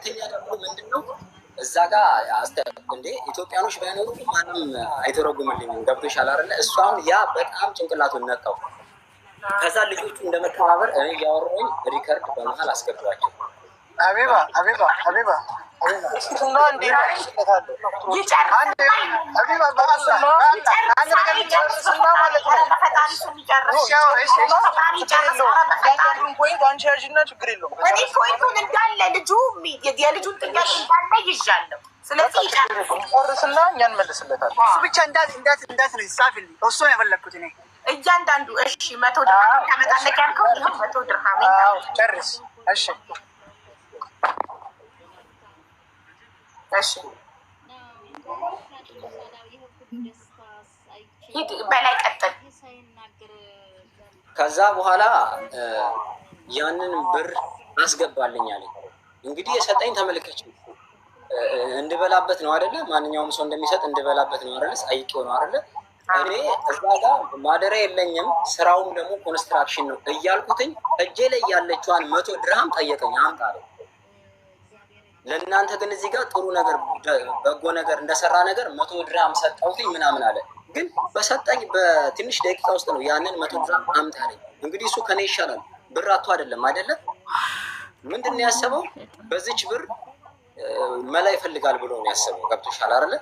ሁለተኛ ደግሞ ምንድነው እዛ ጋር እንዴ ኢትዮጵያኖች ባይኖሩ ማንም አይተረጉምልኝም። ገብቶሻል አይደለ? እሱ አሁን ያ በጣም ጭንቅላቱን ነካው። ከዛ ልጆቹ እንደመተባበር እኔ እያወራሁኝ ሪከርድ በመሀል አስገባቸው። አቤባ የልጁን ጥያቄ እንዳለ ይዣለሁ። ስለዚህ ጨርስና እኛ እንመልስለታለን። እሱ ብቻ እንዳት ነው ይጻፍልኝ። እሱ ነው የፈለግኩት እኔ እያንዳንዱ። እሺ 100 ድርሃም ታመጣለህ ያልከው ይኸው 100 ድርሃም ጨርስ። እሺ በላይ ቀጥል። ከዛ በኋላ ያንን ብር አስገባልኝ አለኝ። እንግዲህ የሰጠኝ ተመልከች፣ እንድበላበት ነው አይደለ? ማንኛውም ሰው እንደሚሰጥ እንድበላበት ነው አይደለ? ጠይቄው ነው አይደለ? እኔ እዛ ጋር ማደሪያ የለኝም፣ ስራውም ደግሞ ኮንስትራክሽን ነው እያልኩትኝ እጄ ላይ ያለችዋን 100 ድርሃም ጠየቀኝ፣ አምጣ አለኝ። ለእናንተ ግን እዚህ ጋር ጥሩ ነገር በጎ ነገር እንደሰራ ነገር 100 ድርሃም ሰጠሁትኝ ምናምን አለ። ግን በሰጠኝ በትንሽ ደቂቃ ውስጥ ነው ያንን 100 ድርሃም አምጣ አለኝ። እንግዲህ እሱ ከኔ ይሻላል፣ ብር አቶ አይደለም አይደለም። ምንድን ነው ያሰበው? በዚች ብር መላ ይፈልጋል ብሎ ነው ያሰበው። ገብቶሻል አይደለ?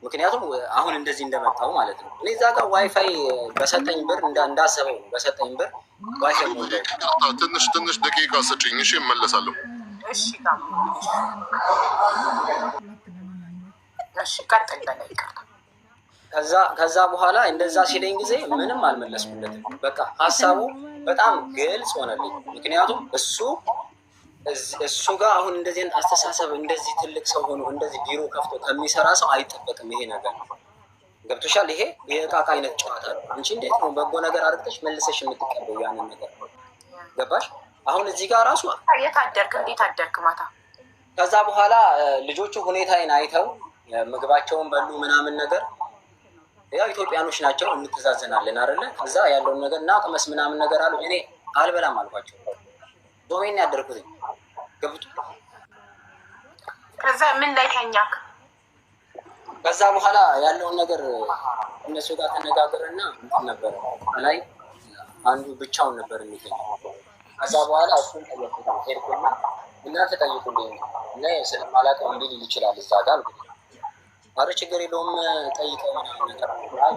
ምክንያቱም አሁን እንደዚህ እንደመጣው ማለት ነው። እኔ እዛ ጋር ዋይፋይ በሰጠኝ ብር እንዳሰበው በሰጠኝ ብር ዋይፋይ ሞላ። ትንሽ ደቂቃ ስጭኝ፣ እሺ እመለሳለሁ። እሺ ቀጥል በላይ ይቀርታ። ከዛ በኋላ እንደዛ ሲለኝ ጊዜ ምንም አልመለስኩለትም። በቃ ሀሳቡ በጣም ግልጽ ሆነልኝ። ምክንያቱም እሱ ጋር አሁን እንደዚህ አስተሳሰብ እንደዚህ ትልቅ ሰው ሆኖ እንደዚህ ቢሮ ከፍቶ ከሚሰራ ሰው አይጠበቅም ይሄ ነገር። ገብቶሻል? ይሄ የእቃቃ አይነት ጨዋታ ነው። አንቺ እንዴት ነው በጎ ነገር አድርገሽ መልሰሽ የምትቀበው ያንን ነገር? ገባሽ? አሁን እዚህ ጋር ራሱ የት አደርክ? እንዴት አደርክ ማታ? ከዛ በኋላ ልጆቹ ሁኔታዬን አይተው ምግባቸውን በሉ ምናምን ነገር። ያው ኢትዮጵያኖች ናቸው እንተዛዘናለን አይደለ? ከዛ ያለውን ነገር እናቅመስ ምናምን ነገር አሉ። እኔ አልበላም አልኳቸው። ዶሜን ያደርኩትኝ ገብቶ ከዛ ምን ላይ ተኛክ? ከዛ በኋላ ያለውን ነገር እነሱ ጋር ተነጋገርና እንትን ነበረ ላይ አንዱ ብቻውን ነበር የሚተኛው። ከዛ በኋላ እሱን ጠየቁት ሄድኩና እናንተ ጠይቁልኝ እና ስለማላውቀው እንዲህ ሊል ይችላል እዛ ጋር አልኩት። ኧረ ችግር የለውም ጠይቀው ምናምን ነገር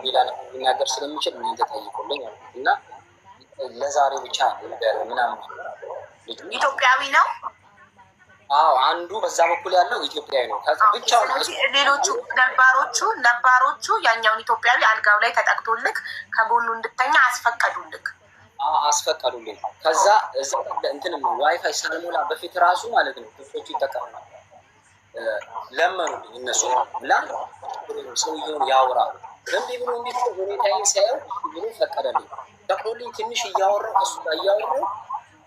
ሌላ ነገር ሊናገር ስለሚችል እናንተ ጠይቁልኝ እና ለዛሬ ብቻ ነገር ምናምን። ኢትዮጵያዊ ነው? አዎ አንዱ በዛ በኩል ያለው ኢትዮጵያዊ ነው። ብቻ ሌሎቹ ነባሮቹ ያኛውን ኢትዮጵያዊ አልጋው ላይ ተጠቅቶልክ ከጎኑ እንድተኛ አስፈቀዱልክ? አስፈቀዱልኝ። ከዛ እዛ እንትንም ዋይፋይ ሳልሞላ በፊት ራሱ ማለት ነው ክፍሎቹ ይጠቀማል። ለመኑልኝ እነሱ ላን ሰውየውን ያወራሉ። ለምዲ ብሎ እንዲህ ሁኔታዬን ሲያየው ብሎ ፈቀደልኝ። ፈቅዶልኝ ትንሽ እያወራሁ እሱ ጋር እያወራሁ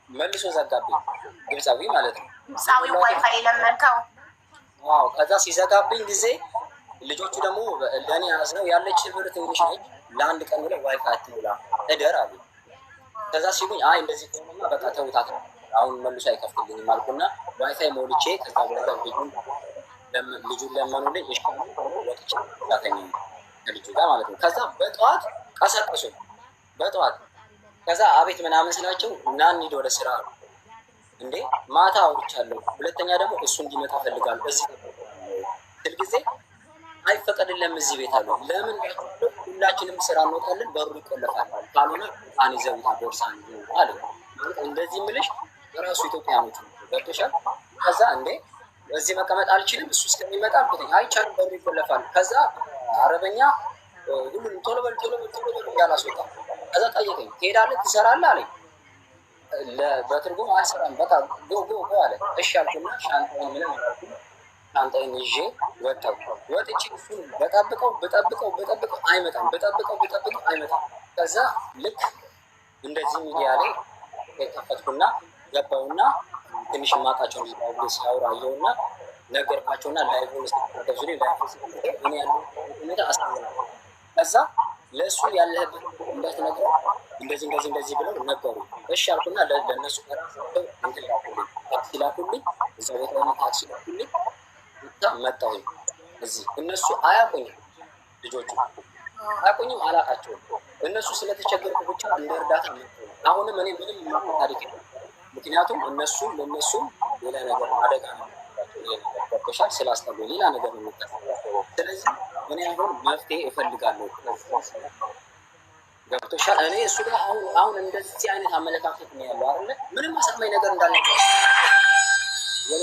መልሶ ዘጋብኝ። ግብፃዊ ማለት ነው። ግብፃዊ ዋይፋይ ለመንከው? አዎ። ከዛ ሲዘጋብኝ ጊዜ ልጆቹ ደግሞ ለእኔ ያዝነው ያለች ብር ትንሽ ነች፣ ለአንድ ቀን ብለው ዋይፋይ አትሙላ እደር አሉ። ከዛ ሲሉኝ አይ እንደዚህ ከሆነማ በቃ ተውታት ነው አሁን መልሶ አይከፍትልኝም አልኩና ዋይፋይ ሞልቼ ከዛ በኋላ ልጁን ለመኑልኝ። እሺ ወጥቼ ላተኛ ከልጁ ጋር ማለት ነው። ከዛ በጠዋት ቀሰቀሱኝ በጠዋት። ከዛ አቤት ምናምን ስላቸው እና እንሂድ ወደ ስራ አሉ። እንዴ ማታ አውርቻለሁ፣ ሁለተኛ ደግሞ እሱ እንዲመጣ ፈልጋለሁ እዚህ ስል ጊዜ አይፈቀድለም እዚህ ቤት አሉ። ለምን ሁላችንም ስራ እንወጣለን፣ በሩ ይቆለፋል፣ ካልሆነ ቃን ይዘውታ ቦርሳ አለ። እንደዚህ ምልሽ በራሱ ኢትዮጵያኖች ነው። ገብቶሻል? ከዛ እንዴ እዚህ መቀመጥ አልችልም እሱ እስከሚመጣ አልኩትኝ። አይቻልም በሩ ይቆለፋል። ከዛ አረበኛ ሁሉንም ቶሎ በል እያላስወጣ። ከዛ ጠየቀኝ ትሄዳለህ ትሰራለህ አለኝ። በትርጉም አልሰራም በቃ ጎ አለ። እሺ አልኩና ሻንጣዬን ምንም ሻንጣዬን ይዤ ወጣሁ። ወጥቼ እሱን በጠብቀው አይመጣም፣ በጠብቀው አይመጣም። ከዛ ልክ እንደዚህ ሚዲያ ላይ ከፈትኩና ገባሁና ትንሽ ማቃቸውን ሊባሉ ሲያወራ አየሁና ነገርኳቸውና ላይቭ ስተዙሪ እኔ ያለው ሁኔታ አሳምናለሁ። ከዛ ለእሱ ያለህበት እንዳትነግረው እንደዚህ ብለው ነገሩ። እሺ አልኩና ለእነሱ እንትን ላኩልኝ፣ ታክሲ ላኩልኝ፣ እዛ ቦታ ሆነ ታክሲ ላኩልኝ። መጣሁኝ እዚህ። እነሱ አያውቁኝም፣ ልጆቹ አያውቁኝም፣ አላውቃቸውም። እነሱ ስለተቸገርኩ ብቻ እንደ እርዳታ መጣሁ። አሁንም እኔ ምንም የማውቀው ታሪክ የለም። ምክንያቱም ለእነሱም ሌላ ነገር አደጋ ነው ገብቶሻል፣ ስላስጠሉ ሌላ ነገር ነው የሚጠፋው። ስለዚህ እኔ አሁን መፍትሄ እፈልጋለሁ። ገብቶሻል። እኔ እሱ ጋር አሁን እንደዚህ አይነት አመለካከት ነው ያለው አይደለ? ምንም አሳማኝ ነገር እንዳልነበር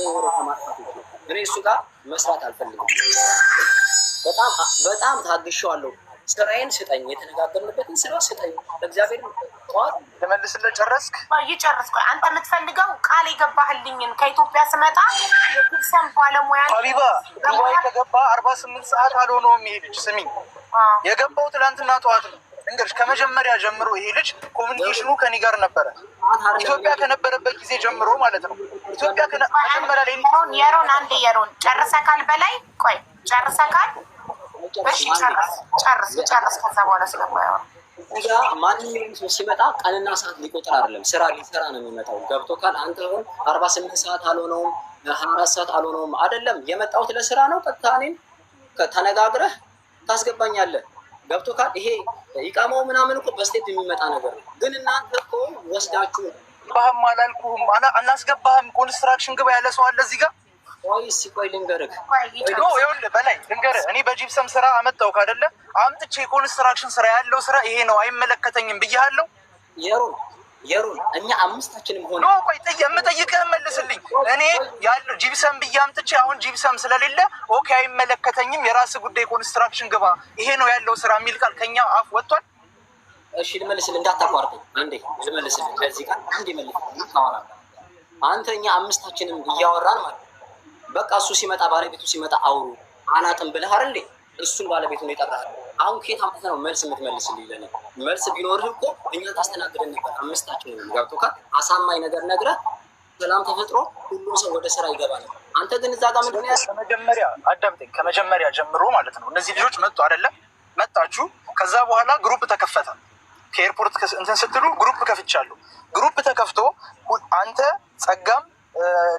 ወሬ ከማጥፋት እኔ እሱ ጋር መስራት አልፈልግም። በጣም ታግሼዋለሁ። ስራዬን ስጠኝ፣ የተነጋገርንበትን ስራ ስጠኝ። እግዚአብሔር ጠዋት ተመልስልህ ጨረስክ? ይጨርስኩ። አንተ የምትፈልገው ቃል የገባህልኝን ከኢትዮጵያ ስመጣ የግብሰን ባለሙያ ሀቢባ ዱባይ ከገባ 48 ሰዓት አልሆነውም። ይሄ ልጅ ስሚኝ፣ የገባው ትላንትና ጠዋት ነው። እንግዲህ ከመጀመሪያ ጀምሮ ይሄ ልጅ ኮሚኒኬሽኑ ከኔ ጋር ነበረ። ኢትዮጵያ ከነበረበት ጊዜ ጀምሮ ማለት ነው። ኢትዮጵያ ከመጀመሪያ ላይ የሮን አንድ የሮን ጨርሰካል። በላይ ቆይ ጨርሰካል። እሺ ጨርስ። ከዛ በኋላ ስለማይሆን እዛ ማንኛውም ሰው ሲመጣ ቀንና ሰዓት ሊቆጥር አይደለም፣ ስራ ሊሰራ ነው የሚመጣው። ገብቶካል። አንተ አሁን 48 ሰዓት አልሆነውም፣ 24 ሰዓት አልሆነውም አይደለም። የመጣሁት ለስራ ነው። ቀጥታ እኔን ተነጋግረህ ታስገባኛለህ። ገብቶካል። ይሄ ኢቃማው ምናምን እኮ በስቴፕ የሚመጣ ነገር ነው። ግን እናንተ እኮ ወስዳችሁ ባህም አላልኩህም፣ አናስገባህም። ኮንስትራክሽን ግባ ያለ ሰው አለ እዚህ ጋር። ቆይ ልንገርህ፣ ይኸውልህ በላይ ልንገርህ፣ እኔ በጂፕሰም ስራ አመጣሁህ አይደለ? አምጥቼ የኮንስትራክሽን ስራ ያለው ስራ ይሄ ነው አይመለከተኝም ብያለሁ። የሮን እኛ አምስታችንም ሆነ ቆይ የምጠይቅህን መልስልኝ። እኔ ያለው ጂፕሰም ብዬ አምጥቼ አሁን ጂፕሰም ስለሌለ ኦኬ አይመለከተኝም፣ የራስህ ጉዳይ ኮንስትራክሽን ግባ ይሄ ነው ያለው ስራ የሚል ቃል ከኛ አፍ ወጥቷል? እሺ ልመልስልህ፣ እንዳታቋርጠኝ አንዴ ልመልስልህ። ከዚህ ጋር አንዴ መልስ ታወራ አንተ። እኛ አምስታችንም እያወራን ማለት በቃ እሱ ሲመጣ ባለቤቱ ሲመጣ አውሩ አላጥም ብለህ አይደል? እሱን ባለቤቱን የጠራህ አሁን ከየት አምጥተህ ነው መልስ የምትመልስልኝ? ለኔ መልስ ቢኖርህ እኮ እኛ ታስተናግደን ነበር አምስታችንን። ገብቶካል። አሳማኝ ነገር ነግረህ ሰላም ተፈጥሮ ሁሉም ሰው ወደ ስራ ይገባ ነበር። አንተ ግን እዛ ጋር ምንድን ነው ከመጀመሪያ አዳምጠኝ፣ ከመጀመሪያ ጀምሮ ማለት ነው። እነዚህ ልጆች መጡ አይደለም? መጣችሁ። ከዛ በኋላ ግሩፕ ተከፈተ። ከኤርፖርት እንትን ስትሉ ግሩፕ ከፍቻለሁ። ግሩፕ ተከፍቶ አንተ ጸጋም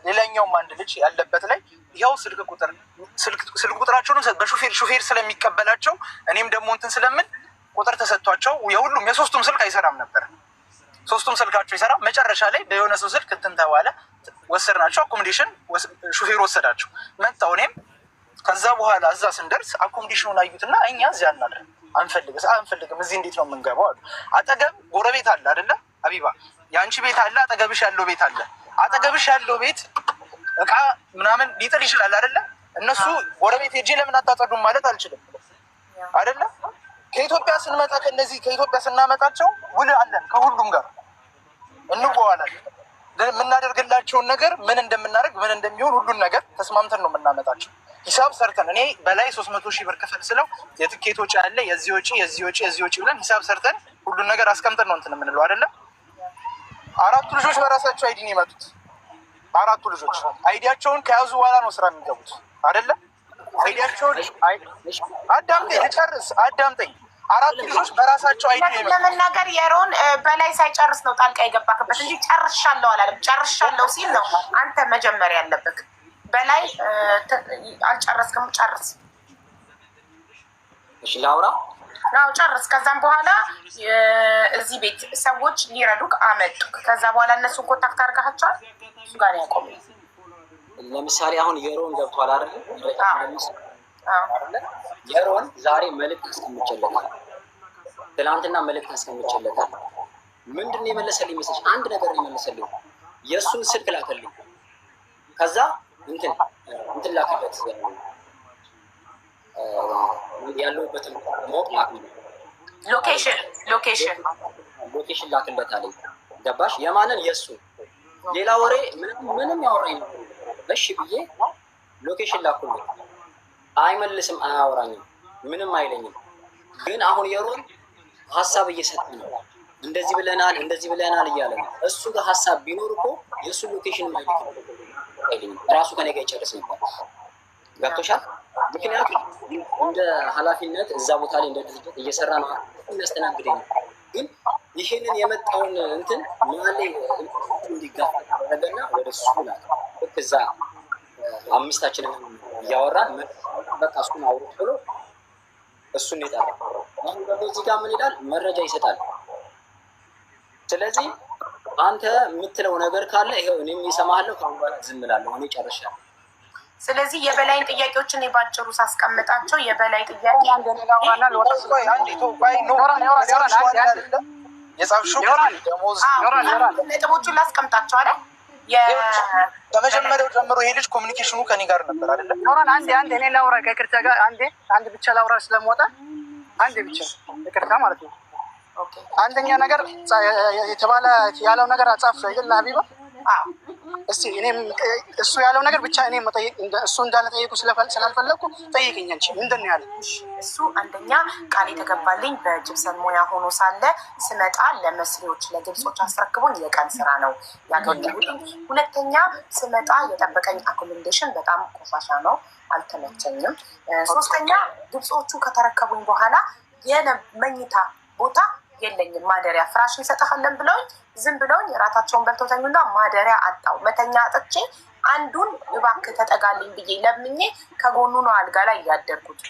ሌላኛውም አንድ ልጅ ያለበት ላይ ያው ስልክ ቁጥራቸውን በሹፌር ስለሚቀበላቸው እኔም ደግሞ እንትን ስለምን ቁጥር ተሰጥቷቸው የሁሉም የሶስቱም ስልክ አይሰራም ነበር። ሶስቱም ስልካቸው ይሰራም። መጨረሻ ላይ በየሆነ ሰው ስልክ እንትን ተባለ። ወሰድናቸው። አኮሞዴሽን ሹፌር ወሰዳቸው። መጣሁ እኔም። ከዛ በኋላ እዛ ስንደርስ አኮሞዴሽኑን አዩትና እኛ እዚያ እናድር አንፈልግም፣ እዚህ እንዴት ነው የምንገባው አሉ። አጠገብ ጎረቤት አለ አይደለ? አቢባ የአንቺ ቤት አለ፣ አጠገብሽ ያለው ቤት አለ። አጠገብሽ ያለው ቤት እቃ ምናምን ሊጥል ይችላል አይደለ? እነሱ ጎረቤት ሄጄ ለምን አታጸዱም ማለት አልችልም አይደለ? ከኢትዮጵያ ስንመጣ ከኢትዮጵያ ስናመጣቸው ውል አለን፣ ከሁሉም ጋር እንዋዋላለን። የምናደርግላቸውን ነገር ምን እንደምናደርግ ምን እንደሚሆን ሁሉን ነገር ተስማምተን ነው የምናመጣቸው። ሂሳብ ሰርተን እኔ በላይ 300,000 ብር ክፈል ስለው የትኬት ወጪ አለ፣ የዚህ ወጪ ብለን ሂሳብ ሰርተን ሁሉን ነገር አስቀምጠን ነው እንትን የምንለው አይደለም። አራቱ ልጆች በራሳቸው አይዲ ነው የመጡት። አራቱ ልጆች አይዲያቸውን ከያዙ በኋላ ነው ስራ የሚገቡት አይደለም። አይዲያቸውን አዳምጠኝ ልጨርስ፣ አዳምጠኝ። አራቱ ልጆች በራሳቸው አይዲ ነው የመጡት። ለመናገር የሮን በላይ ሳይጨርስ ነው ጣልቃ የገባክበት እንጂ ጨርሻለሁ አላለም። ጨርሻለሁ ሲል ነው አንተ መጀመሪያ ያለብህ። በላይ አልጨረስክም፣ ጨርስ። እሺ ላውራ። አዎ ጨርስ። ከዛም በኋላ እዚህ ቤት ሰዎች ሊረዱክ አመጡ። ከዛ በኋላ እነሱን ኮንታክት አድርጋቸዋል። እሱ ጋር ነው ያቆመው። ለምሳሌ አሁን የሮን ገብቷል አይደል? የሮን ዛሬ መልዕክት አስቀምጬለታል፣ ትናንትና መልዕክት አስቀምጬለታል። ምንድን ነው የመለሰልኝ መሰለሽ? አንድ ነገር ነው የመለሰልኝ። የእሱን ስልክ ላከልኝ። ከዛ እንትን ላክለት ያለሁበትን ሞቅ ላክልኝ። ሎኬሽን ላክለት አለኝ። ገባሽ? የማንን? የእሱ ሌላ ወሬ ምንም ያወራኝ ነው። እሺ ብዬ ሎኬሽን ላኩልኝ። አይመልስም፣ አያወራኝም፣ ምንም አይለኝም። ግን አሁን የሮን ሀሳብ እየሰጠ ነው። እንደዚህ ብለናል እያለ ነው። እሱ ጋር ሀሳብ ቢኖር እኮ የእሱ ሎኬሽን አይልኝም፣ ራሱ ከኔ ጋር ይጨርስ ነበር። ገብቶሻል? ምክንያቱም እንደ ኃላፊነት እዛ ቦታ ላይ እንደ ድርጅት እየሰራ ነው የሚያስተናግደኝ። ግን ይሄንን የመጣውን እንትን ማለ እንዲጋፋ አደረገና ወደ እሱ ላከ። ልክ እዛ አምስታችንን እያወራን በቃ እሱን አውሩት ብሎ እሱን ይጠራል። አሁን ደግሞ እዚህ ጋር ምን ይላል? መረጃ ይሰጣል። ስለዚህ አንተ የምትለው ነገር ካለ ይኸው እኔም እሰማሃለሁ፣ ከአሁን በኋላ ዝም እላለሁ፣ እኔ ጨርሻለሁ። ስለዚህ የበላይን ጥያቄዎችን የባጭሩ ሳስቀምጣቸው የበላይ ጥያቄ ነጥቦቹን ላስቀምጣቸው አለ። ከመጀመሪያው ጀምሮ ይሄ ልጅ ኮሚኒኬሽኑ ከኔ ጋር ነበር አይደለም? ኖራን አንዴ እኔ ላውራ ከይቅርታ ጋር አንድ ብቻ ላውራ ስለምወጣ አንዴ ብቻ ይቅርታ ማለት ነው። አንደኛ ነገር የተባለ ያለው ነገር አጻፍ አይደል ሀቢባ? እስቲ እኔም እሱ ያለው ነገር ብቻ እኔ መጠየቅ እሱ እንዳለ ጠይቁ ስላልፈለኩ ጠይቅኝ እንጂ ምንድን ነው ያለው? እሱ አንደኛ ቃል የተገባልኝ በጅብሰን ሙያ ሆኖ ሳለ ስመጣ ለመስሪዎች ለግብጾች አስረክቦኝ የቀን ስራ ነው ያገኘሁት። ሁለተኛ ስመጣ የጠበቀኝ አኮሞዴሽን በጣም ቆሻሻ ነው፣ አልተመቸኝም። ሶስተኛ ግብጾቹ ከተረከቡኝ በኋላ የመኝታ ቦታ የለኝም፣ ማደሪያ ፍራሽ እንሰጥሃለን ብለውኝ ዝም ብለውኝ የራታቸውን በልተው ተኙና ማደሪያ አጣው። መተኛ አጥቼ አንዱን እባክህ ተጠጋልኝ ብዬ ለምኜ ከጎኑ ነው አልጋ ላይ እያደርኩት።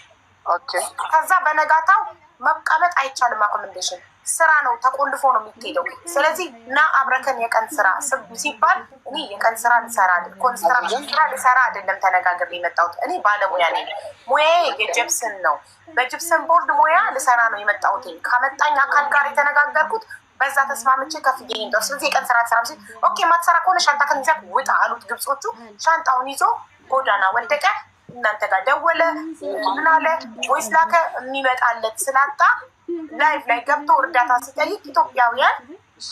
ከዛ በነጋታው መቀመጥ አይቻልም፣ አኮሞዴሽን ስራ ነው፣ ተቆልፎ ነው የሚሄደው። ስለዚህ እና አብረከን የቀን ስራ ሲባል እኔ የቀን ስራ ልሰራ ኮንስትራክሽን ስራ ልሰራ አይደለም ተነጋግሬ የመጣሁት። እኔ ባለሙያ ነኝ፣ ሙያዬ የጅብሰን ነው። በጅብሰን ቦርድ ሙያ ልሰራ ነው የመጣሁት። ከመጣኝ አካል ጋር የተነጋገርኩት በዛ ተስማምቼ ከፍዬ ነው። ስለዚህ የቀን ስራ ትሰራ ሲል ኦኬ ማትሰራ ከሆነ ሻንጣ ከሚዛት ውጣ አሉት ግብጾቹ። ሻንጣውን ይዞ ጎዳና ወደቀ። እናንተ ጋር ደወለ፣ ምን አለ፣ ቮይስ ላከ። የሚመጣለት ስላጣ ላይቭ ላይ ገብቶ እርዳታ ሲጠይቅ ኢትዮጵያውያን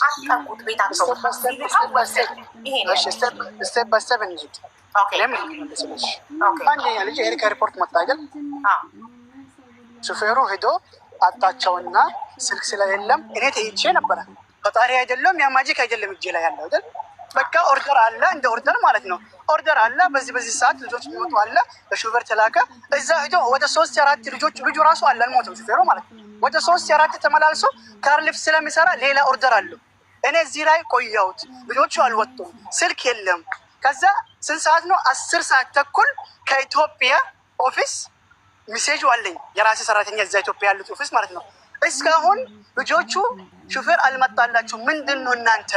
አስጠጉት ቤታቸው። ይሄ ነው ስቴፕ ባይ ስቴፕ እንሂድ። አንደኛ ልጅ ኤሪካ ሪፖርት መጣ አይደል? ሹፌሩ ሄዶ አጣቸውና ስልክ ስለሌለም እኔ ተይቼ ነበረ። ፈጣሪ አይደለም ያ ማጂክ አይደለም እጄ ላይ ያለው አይደል? በቃ ኦርደር አለ፣ እንደ ኦርደር ማለት ነው። ኦርደር አለ፣ በዚህ ሰዓት ልጆች የሚወጡ አለ። በሹፌር ተላከ። እዛ ሄዶ ወደ 3-4 ልጆች ልጁ ራሱ አለ አልሞተም ሹፌሩ ማለት ነው። ወደ 3-4 ተመላልሶ ካር ሊፍት ስለሚሰራ ሌላ ኦርደር አለው። እኔ እዚህ ላይ ቆየሁት። ልጆቹ አልወጡም፣ ስልክ የለም። ከዛ ስንት ሰዓት ነው? 10 ሰዓት ተኩል ከኢትዮጵያ ኦፊስ ሚሴጅ አለኝ፣ የራሴ ሰራተኛ እዛ ኢትዮጵያ ያሉት ኦፊስ ማለት ነው። እስካሁን ልጆቹ ሹፌር አልመጣላችሁ ምንድን ነው እናንተ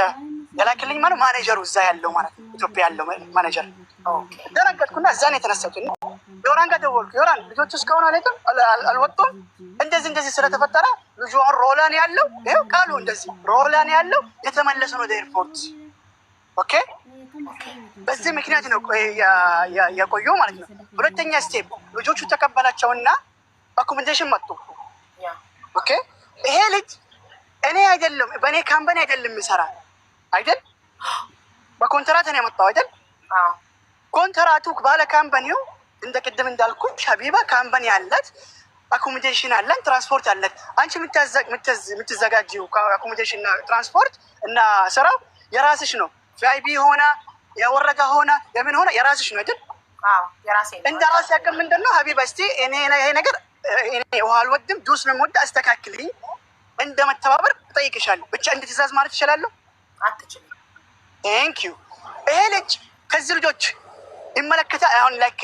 የላክልኝ ማለት ማኔጀሩ እዛ ያለው ማለት ነው፣ ኢትዮጵያ ያለው ማኔጀር። ደነገጥኩና እዛ ነው የተነሳሁት። ዮራን ጋር ደወልኩ። ዮራን ልጆቹ እስካሁን አልወጡም፣ እንደዚህ ስለተፈጠረ ልጁ አሁን ሮላን ያለው ይኸው ቃሉ እንደዚህ ሮላን ያለው የተመለሰ ነው ወደ ኤርፖርት። ኦኬ በዚህ ምክንያት ነው የቆየው ማለት ነው። ሁለተኛ ስቴፕ ልጆቹ ተቀበላቸውና አኮሞዴሽን መጡ። ኦኬ ይሄ ልጅ እኔ አይደለም በእኔ ካምፓኒ አይደለም የሚሰራ አይደል? በኮንትራት ነው የመጣው አይደል? ኮንትራቱ ባለ ካምፓኒው እንደ ቅድም እንዳልኩት ሀቢባ ካምፓኒ አላት፣ አኮሞዴሽን አለን፣ ትራንስፖርት አለን። አንቺ የምትዘጋጂው አኮሞዴሽን ትራንስፖርት እና ስራው የራስሽ ነው። ቪአይፒ ሆነ የወረዳ ሆነ የምን ሆነ የራስሽ ነው አይደል? እንደ ራስ ያክል ምንድን ነው ሀቢባ እስቲ እኔ ይሄ ነገር እኔ ውሃ አልወድም ዱስ ነው የምወድ አስተካክልኝ፣ እንደ መተባበር እጠይቅሻለሁ። ብቻ እንደ ትእዛዝ ማለት እችላለሁ? አትችልም። ቴንክ ዩ። ይሄ ልጅ ከዚህ ልጆች ይመለከታል። አሁን ላይክ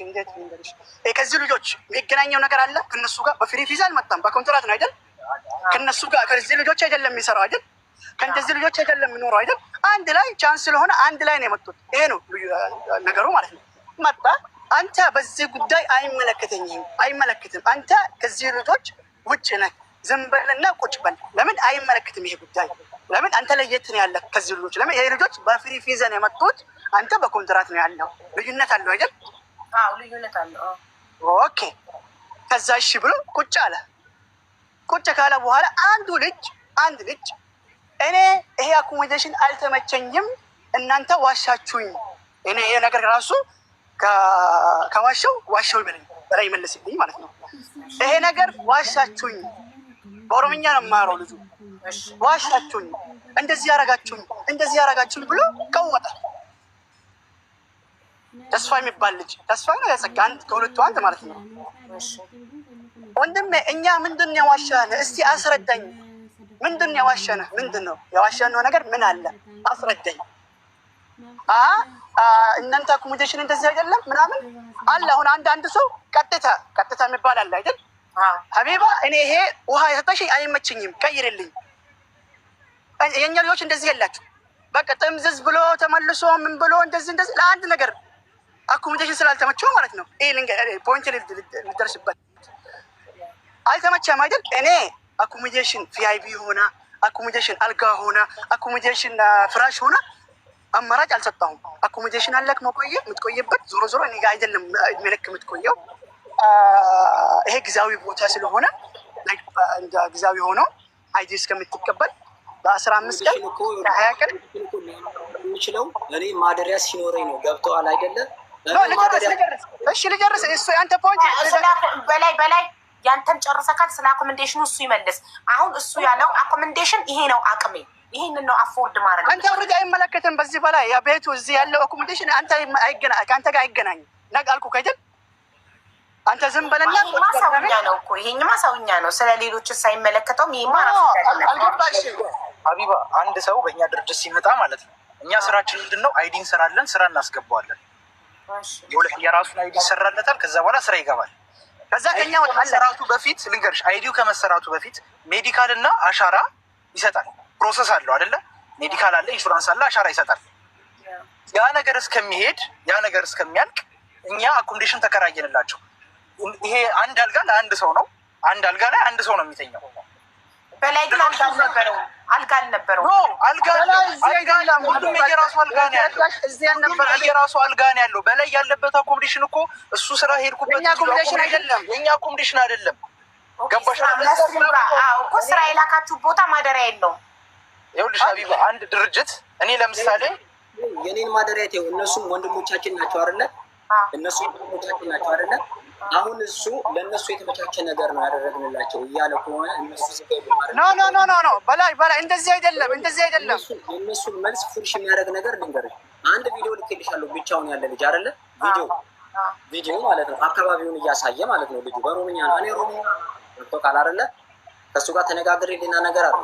እንዴት እንደሽ ከዚህ ልጆች የሚገናኘው ነገር አለ ከነሱ ጋር። በፍሪ ቪዛ አልመጣም፣ በኮንትራት ነው አይደል? ከነሱ ጋር ከዚህ ልጆች አይደለም የሚሰራው አይደል? ከእንደዚህ ልጆች አይደለም የሚኖረው አይደል? አንድ ላይ ቻንስ ስለሆነ አንድ ላይ ነው የመጡት። ይሄ ነው ነገሩ ማለት ነው። መጣ። አንተ በዚህ ጉዳይ አይመለከትም። አንተ ከዚህ ልጆች ውጭ ነህ። ዝም በልና ቁጭ በል። ለምን አይመለከትም ይሄ ጉዳይ? ለምን አንተ ለየት ነው ያለ ከዚህ ልጆች? ለምን ይሄ ልጆች በፍሪ ቪዛ ነው የመጡት፣ አንተ በኮንትራት ነው ያለው። ልዩነት አለው አይደል? አዎ ልዩነት አለው። ኦኬ። ከዛ እሺ ብሎ ቁጭ አለ። ቁጭ ካለ በኋላ አንድ ልጅ እኔ ይሄ አኮሞዴሽን አልተመቸኝም፣ እናንተ ዋሻችሁኝ። እኔ ይሄ ነገር ራሱ ዋሻው በላይ ይመልስልኝ ማለት ነው። ይሄ ነገር ዋሻችሁኝ፣ በኦሮምኛ ነው የማወራው ልጁ። ዋሻችሁኝ፣ እንደዚህ ያረጋችሁኝ ብሎ ቀወጠ። ተስፋ የሚባል ልጅ ተስፋ ነው ያጸጋ አንድ ከሁለቱ አንድ ማለት ነው። ወንድሜ እኛ ምንድን ነው ዋሻን? እስቲ አስረዳኝ። ምንድን ነው የዋሸነህ? ምንድን ነው የዋሸነው ነገር ምን አለ አስረዳኝ። እናንተ አኮሞዴሽን እንደዚህ አይደለም ምናምን አለ። አሁን አንድ ሰው ቀጥታ የሚባል አለ አይደል? ሀቢባ እኔ ይሄ ውሃ የሰጠሽ አይመችኝም ቀይርልኝ። የኛ ልጆች እንደዚህ የላችሁ። በቃ ጥምዝዝ ብሎ ተመልሶ ምን ብሎ እንደዚህ ለአንድ ነገር አኮሞዴሽን ስላልተመቸው ማለት ነው። ይሄ ፖይንት ልደርስበት አልተመቸም አይደል? እኔ አኮሞዴሽን ቪአይፒ ሆና አኮሞዴሽን አልጋ ሆና አኮሞዴሽን ፍራሽ ሆና አማራጭ አልሰጣሁም። አኮሞዴሽን አለክ የምትቆይበት ዞሮ ዞሮ እኔ ጋር አይደለም እድሜ ልክ የምትቆየው። ይሄ ጊዜያዊ ቦታ ስለሆነ ጊዜያዊ ሆኖ አይዲ እስከምትቀበል በ15 ቀን በ20 ቀን የሚችለው እኔ ማደሪያ ሲኖረኝ ነው። ገብተዋል አይደለ? እሺ ልጨርስ። እሱ ያንተ ፖይንት በላይ ያንተን ጨርሰካል። ስለ አኮሞዴሽኑ እሱ ይመልስ። አሁን እሱ ያለው አኮሞዴሽን ይሄ ነው አቅሜ፣ ይሄንን ነው አፎርድ ማድረግ። አንተ ወርድ አይመለከትም። በዚህ በላይ ያ ቤቱ እዚህ ያለው አኮሞዴሽን አንተ ከአንተ ጋር አይገናኝም። አልኩህ አይደል? አንተ ዝም በለና ማሳውኛ ነው እኮ ይሄኝማ ሰውኛ ነው። ስለ ሌሎች ሳይመለከተውም ይሄማ አልገባሽም። ሀቢባ አንድ ሰው በእኛ ድርጅት ሲመጣ ማለት ነው እኛ ስራችን ምንድን ነው? አይዲ እንሰራለን፣ ስራ እናስገባዋለን። የራሱን አይዲ ይሰራለታል። ከዛ በኋላ ስራ ይገባል። ከዛ ከኛ ከመሰራቱ በፊት ልንገርሽ፣ አይዲው ከመሰራቱ በፊት ሜዲካል እና አሻራ ይሰጣል። ፕሮሰስ አለው አይደለ? ሜዲካል አለ፣ ኢንሹራንስ አለ፣ አሻራ ይሰጣል። ያ ነገር እስከሚያልቅ እኛ አኮሞዴሽን ተከራየንላቸው። ይሄ አንድ አልጋ ለአንድ ሰው ነው። አንድ አልጋ ላይ አንድ ሰው ነው የሚተኛው። በላይ ግን አልጋ አልነበረውም። ሁሉም የራሱ አልጋ ነው ያለው። የራሱ አልጋ ነው ያለው። በላይ ያለበት አኮሞዴሽን እኮ እሱ ስራ ሄድኩበት የኛ አኮሞዴሽን አይደለም። ገባሽ? እኮ ስራ የላካችሁ ቦታ ማደሪያ የለውም። ይኸውልሽ ሀቢባ አንድ ድርጅት እኔ ለምሳሌ የኔን ማደሪያ ይኸው እነሱም ወንድሞቻችን ናቸው አይደለ? እነሱ ወንድሞቻችን ናቸው አይደለ? አሁን እሱ ለእነሱ የተመቻቸ ነገር ነው ያደረግንላቸው እያለ ከሆነ እነሱ ኖ በላይ እንደዚህ አይደለም። የእነሱን መልስ ፉርሽ የሚያደርግ ነገር ልንገርሽ። አንድ ቪዲዮ ልኬልሻለሁ። ብቻውን ያለ ልጅ አይደለ? ቪዲዮ ማለት ነው አካባቢውን እያሳየ ማለት ነው። ልጁ በሮምኛ ነው። እኔ ሮምኛ ቃል አይደለ? ከእሱ ጋር ተነጋግሬ ሌላ ነገር አለ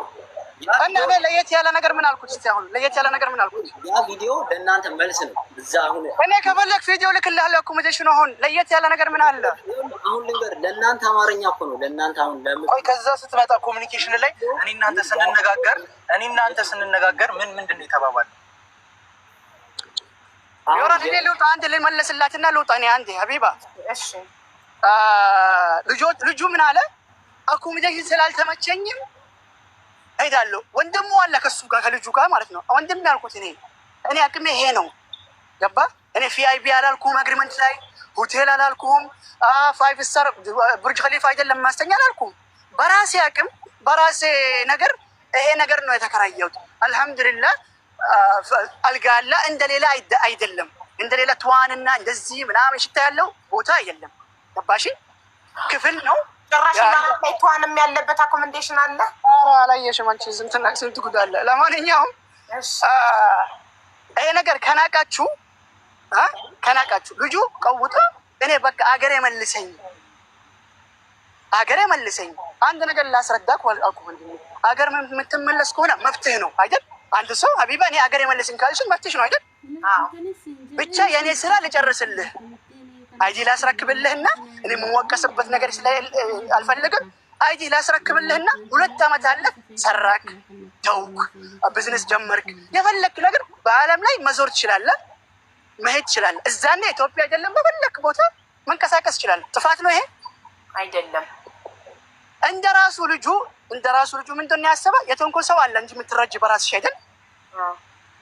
እና ለየት ያለ ነገር ምን አልኩት? እስኪ አሁን ለየት ያለ ነገር ምን አልኩት? ያ ቪዲዮ ለእናንተ መልስ ነው። እዛ አሁን እኔ ከፈለክ ቪዲዮ ልክልሃለሁ። አኮሞዴሽኑ አሁን ለየት ያለ ነገር ምን አለ? አሁን ልንገር፣ ለእናንተ አማርኛ እኮ ነው። ለእናንተ አሁን ቆይ፣ ከዛ ስትመጣ ኮሚኒኬሽን ላይ እኔ እናንተ ስንነጋገር ምንድን ነው የተባባለው? የወረድ እኔ ልውጣ፣ አንድ ልመለስላትና ልውጣ። እኔ አንዴ ሀቢባ፣ እሺ ልጁ ምን አለ? አኮሞዴሽን ስላልተመቸኝም ሄዳለሁ። ወንድሙ አለ ከሱ ጋር ከልጁ ጋር ማለት ነው። ወንድም ያልኩት እኔ አቅሜ ይሄ ነው። ገባ? እኔ ቪአይፒ አላልኩም፣ አግሪመንት ላይ ሆቴል አላልኩም፣ 5 ስታር ቡርጅ ኸሊፋ አይደለም ማስተኛ አላልኩም። በራሴ አቅም በራሴ ነገር ይሄ ነገር ነው የተከራየሁት። አልሐምዱሊላህ አልጋ አለ። እንደሌላ አይደለም። እንደሌላ ትዋንና እንደዚህ ምናምን ሽታ ያለው ቦታ አይደለም። ገባሽ? ክፍል ነው። ጭራሽ ትዋንም ያለበት አኮሞዴሽን አለ። አላየሽም አንቺ? ስንት ጉድ አለ። ለማንኛውም ይሄ ነገር ከናቃችሁ ልጁ ቀውጦ እኔ በቃ አገሬ መልሰኝ አንድ ነገር ላስረዳክ አልኩ። አገር የምትመለስ ከሆነ መፍትሄ ነው አይደል? አንድ ሰው ሀቢባ እኔ አገሬ መልሰኝ ካልሽን መፍትሄሽ ነው አይደል? ብቻ የእኔ ስራ ልጨርስልህ፣ አይዲ ላስረክብልህና እኔ የምወቀስበት ነገር አልፈልግም። አይዲ ላስረክብልህና 2 ዓመት አለ ሰራክ፣ ተውክ፣ ቢዝነስ ጀመርክ፣ የፈለክ ነገር በአለም ላይ መዞር ትችላለህ፣ መሄድ ትችላለህ። እዛኔ ኢትዮጵያ አይደለም በፈለክ ቦታ መንቀሳቀስ ትችላለህ። ጥፋት ነው ይሄ አይደለም? እንደራሱ ልጁ ምንድን ነው ያሰበ? የተንኮል ሰው አለ እንጂ የምትረጅ በራስሽ አይደል?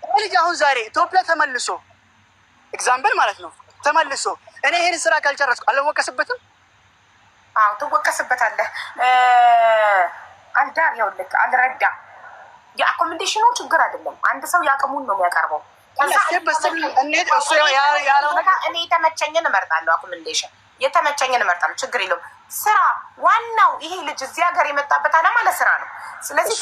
ልጅ አሁን ዛሬ ኢትዮጵያ ተመልሶ ኤግዛምፕል ማለት ነው ተመልሶ እኔ ይሄን ስራ ካልጨረስኩ አልወቀስበትም? አዎ ትወቀስበታለህ። አልዳር ይኸውልህ አልረዳ የአኮሞዴሽኑ ችግር አይደለም። አንድ ሰው ያቅሙን ነው የሚያቀርበው። እኔ የተመቸኝን እመርጣለሁ። አኮሞዴሽን የተመቸኝን እመርጣለሁ። ችግር የለውም። ስራ ዋናው ይሄ ልጅ እዚህ ሀገር የመጣበት አላማ ለስራ ነው። ስለዚህ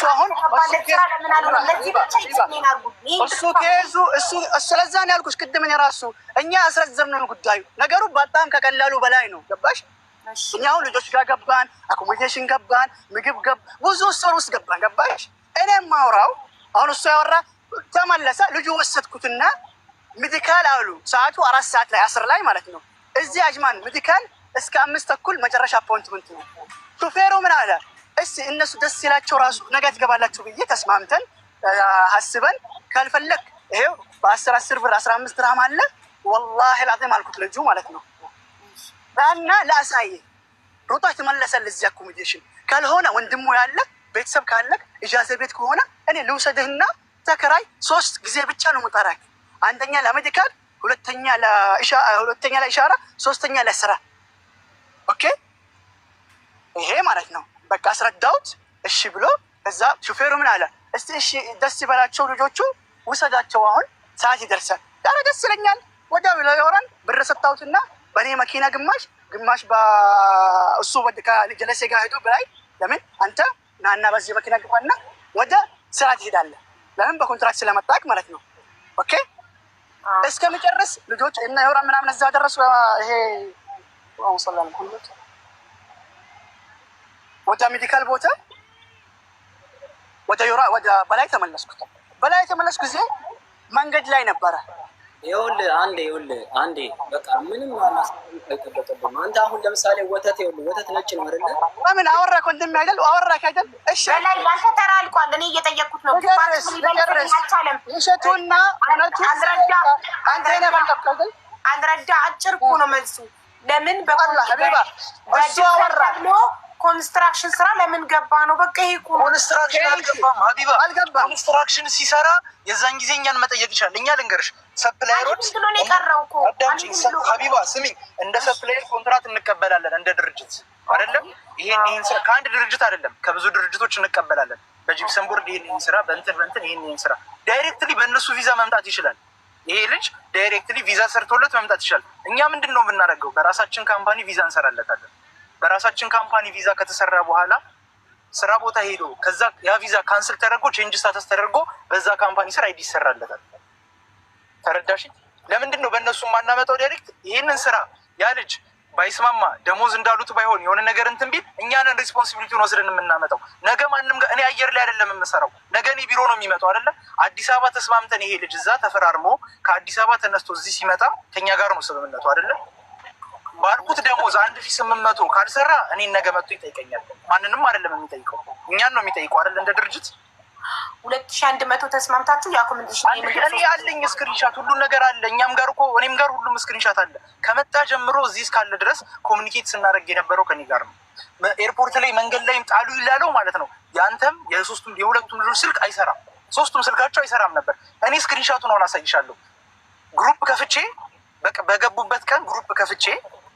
ስለዛ ነው ያልኩሽ ቅድም። እኔ ራሱ እኛ አስረዘምነው ጉዳዩ። ነገሩ በጣም ከቀላሉ በላይ ነው። ገባሽ? እኛ አሁን ልጆች ጋር ገባን፣ አኮሞዴሽን ገባን፣ ምግብ ብዙ ስር ውስጥ ገባን። ገባሽ? እኔ ማውራው አሁን እሱ ያወራ ተመለሰ። ልጁ ወሰድኩትና ሜዲካል አሉ ሰዓቱ 4 ሰዓት ላይ 10 ላይ ማለት ነው። እዚህ አጅማን ሜዲካል እስከ 5 ተኩል መጨረሻ አፖይንትመንት ነው። ሹፌሩ ምን አለ? እስቲ እነሱ ደስ ይላቸው ራሱ ነገ ትገባላችሁ ብዬ ተስማምተን ሀስበን ካልፈለግ ይሄው በ10 ብር 15 ድርሃም አለ ወላሂ ላዚም አልኩት ልጁ ማለት ነው። እና ላሳይ ሩጣ ተመለሰል እዚህ አኮሞዴሽን ካልሆነ ወንድሙ ያለ ቤተሰብ ካለ ኢጃዛ ቤት ከሆነ እኔ ልውሰድህና ተከራይ 3 ጊዜ ብቻ ነው መጣራክ። አንደኛ ለሜዲካል፣ ሁለተኛ ለኢሻራ፣ ሶስተኛ ለስራ። ኦኬ ይሄ ማለት ነው። በቃ አስረዳሁት። እሺ ብሎ እዛ ሹፌሩ ምን አለ? እስቲ እሺ ደስ ይበላቸው ልጆቹ ውሰዳቸው፣ አሁን ሰዓት ይደርሳል። ዳረ ደስ ይለኛል። ወዲያው ለዮራን ብር ሰጣሁትና በእኔ መኪና ግማሽ በእሱ ከጀለሴ ጋር ሄዶ በላይ ለምን አንተ ናና በዚህ መኪና ግባና ወደ ስራ ትሄዳለህ። ለምን በኮንትራክት ስለመጣክ ማለት ነው። ኦኬ እስከሚጨርስ ልጆች እና ዮራን ምናምን እዛ ደረሱ። ይሄ አሁን ሰላም ሁሉት ወደ ሜዲካል ቦታ ወደ ዮራ ወደ በላይ ተመለስኩት። በላይ ተመለስኩ ጊዜ መንገድ ላይ ነበረ። ይኸውልህ አንዴ በቃ ምንም አይጠበቅብህም። አንተ አሁን ለምሳሌ ወተት ነጭ ነው አይደለ? ለምን አወራክ ወንድሜ አይደል? አወራክ አይደል? እሺ በላይ ያንተ ተራ አልቋል። እኔ እየጠየኩት ነው። ውሸቱና እውነቱ አንረዳ አጭር እኮ ነው መልሱ። ለምን እሱ አወራ ኮንስትራክሽን ስራ ለምን ገባ ነው? በቃ ይሄ ኮንስትራክሽን አልገባም ሀቢባ፣ ኮንስትራክሽን ሲሰራ የዛን ጊዜ እኛን መጠየቅ ይችላል። እኛ ልንገርሽ ሰፕላየሮች ሀቢባ ስሚኝ፣ እንደ ሰፕላየር ኮንትራት እንቀበላለን እንደ ድርጅት አይደለም። ይሄን ስራ ከአንድ ድርጅት አይደለም ከብዙ ድርጅቶች እንቀበላለን። በጂፕሰን ቦርድ ይሄን ስራ በእንትን ይሄን ስራ ዳይሬክትሊ በእነሱ ቪዛ መምጣት ይችላል። ይሄ ልጅ ዳይሬክትሊ ቪዛ ሰርቶለት መምጣት ይችላል። እኛ ምንድን ነው የምናደርገው? በራሳችን ካምፓኒ ቪዛ እንሰራለታለን። በራሳችን ካምፓኒ ቪዛ ከተሰራ በኋላ ስራ ቦታ ሄዶ ከዛ ያ ቪዛ ካንስል ተደርጎ ቼንጅ ስታተስ ተደርጎ በዛ ካምፓኒ ስራ አይዲ ይሰራለታል። ተረዳሽ? ለምንድን ነው በእነሱ ማናመጣው? ዳይሬክት ይህንን ስራ ያ ልጅ ባይስማማ ደሞዝ እንዳሉት ባይሆን የሆነ ነገር እንትን ቢል እኛንን ሪስፖንሲቢሊቲውን ወስደን የምናመጣው። ነገ ማንም ጋር እኔ አየር ላይ አይደለም የምሰራው፣ ነገ እኔ ቢሮ ነው የሚመጣው አይደለ? አዲስ አበባ ተስማምተን ይሄ ልጅ እዛ ተፈራርሞ ከአዲስ አበባ ተነስቶ እዚህ ሲመጣ ከኛ ጋር ነው ስምምነቱ አይደለ? ባልኩት ደሞዝ 1800 ካልሰራ እኔን ነገ መጥቶ ይጠይቀኛል። ማንንም አይደለም የሚጠይቀው፣ እኛን ነው የሚጠይቀው አይደል? እንደ ድርጅት 2100 ተስማምታችሁ የአኮሞዴሽን እኔ አለኝ ስክሪንሻት፣ ሁሉ ነገር አለ። እኛም ጋር እኮ እኔም ጋር ሁሉም ስክሪንሻት አለ። ከመጣ ጀምሮ እዚህ እስካለ ድረስ ኮሚኒኬት ስናደርግ የነበረው ከኔ ጋር ነው። ኤርፖርት ላይ መንገድ ላይም ጣሉ ይላለው ማለት ነው። ያንተም የሁለቱም ልጆች ስልክ አይሰራም፣ ሶስቱም ስልካቸው አይሰራም ነበር። እኔ ስክሪንሻቱን አሁን አሳይሻለሁ። ግሩፕ ከፍቼ በገቡበት ቀን ግሩፕ ከፍቼ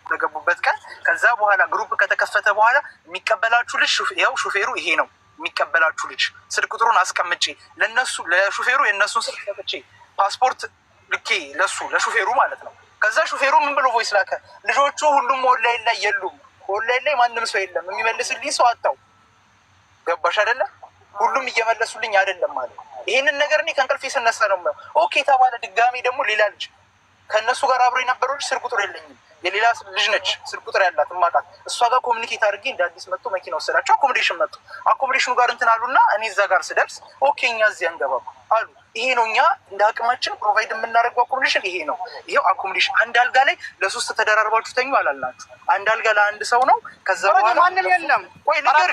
በገቡበት ቀን ከዛ በኋላ ግሩፕ ከተከፈተ በኋላ የሚቀበላችሁ ልጅ ያው ሹፌሩ ይሄ ነው የሚቀበላችሁ ልጅ ስልክ ቁጥሩን አስቀምጬ ለነሱ ለሹፌሩ የነሱን ስልክ ሰጥቼ ፓስፖርት ልኬ ለሹፌሩ ማለት ነው። ከዛ ሹፌሩ ምን ብሎ ቮይስ ላከ? ልጆቹ ሁሉም ኦንላይን ላይ የሉም፣ ኦንላይን ላይ ማንም ሰው የለም፣ የሚመልስልኝ ሰው አጣው። ገባሽ አይደለ? ሁሉም እየመለሱልኝ አይደለም ማለት። ይሄንን ነገር እኔ ከእንቅልፌ ስነሳ ነው። ኦኬ ተባለ። ድጋሜ ደግሞ ሌላ ልጅ ከእነሱ ጋር አብሮ የነበረው ልጅ ስልክ ቁጥር የለኝም፣ የሌላ ልጅ ነች ስልክ ቁጥር ያላት ማቃት። እሷ ጋር ኮሚኒኬት አድርጌ እንደ አዲስ መጥቶ መኪና ወሰዳቸው። አኮሞዴሽን መጡ። አኮሞዴሽኑ ጋር እንትን አሉና እኔ እዛ ጋር ስደርስ ኦኬ እኛ እዚህ አንገባም አሉ። ይሄ ነው እኛ እንደ አቅማችን ፕሮቫይድ የምናደርገው አኮሞዴሽን ይሄ ነው። ይሄው አኮሞዴሽን አንድ አልጋ ላይ ለ3 ተደራርባችሁ ተኙ አላልናችሁ? አንድ አልጋ ለአንድ ሰው ነው። ከዛ በኋላ ማንም የለም። ወይ ነገር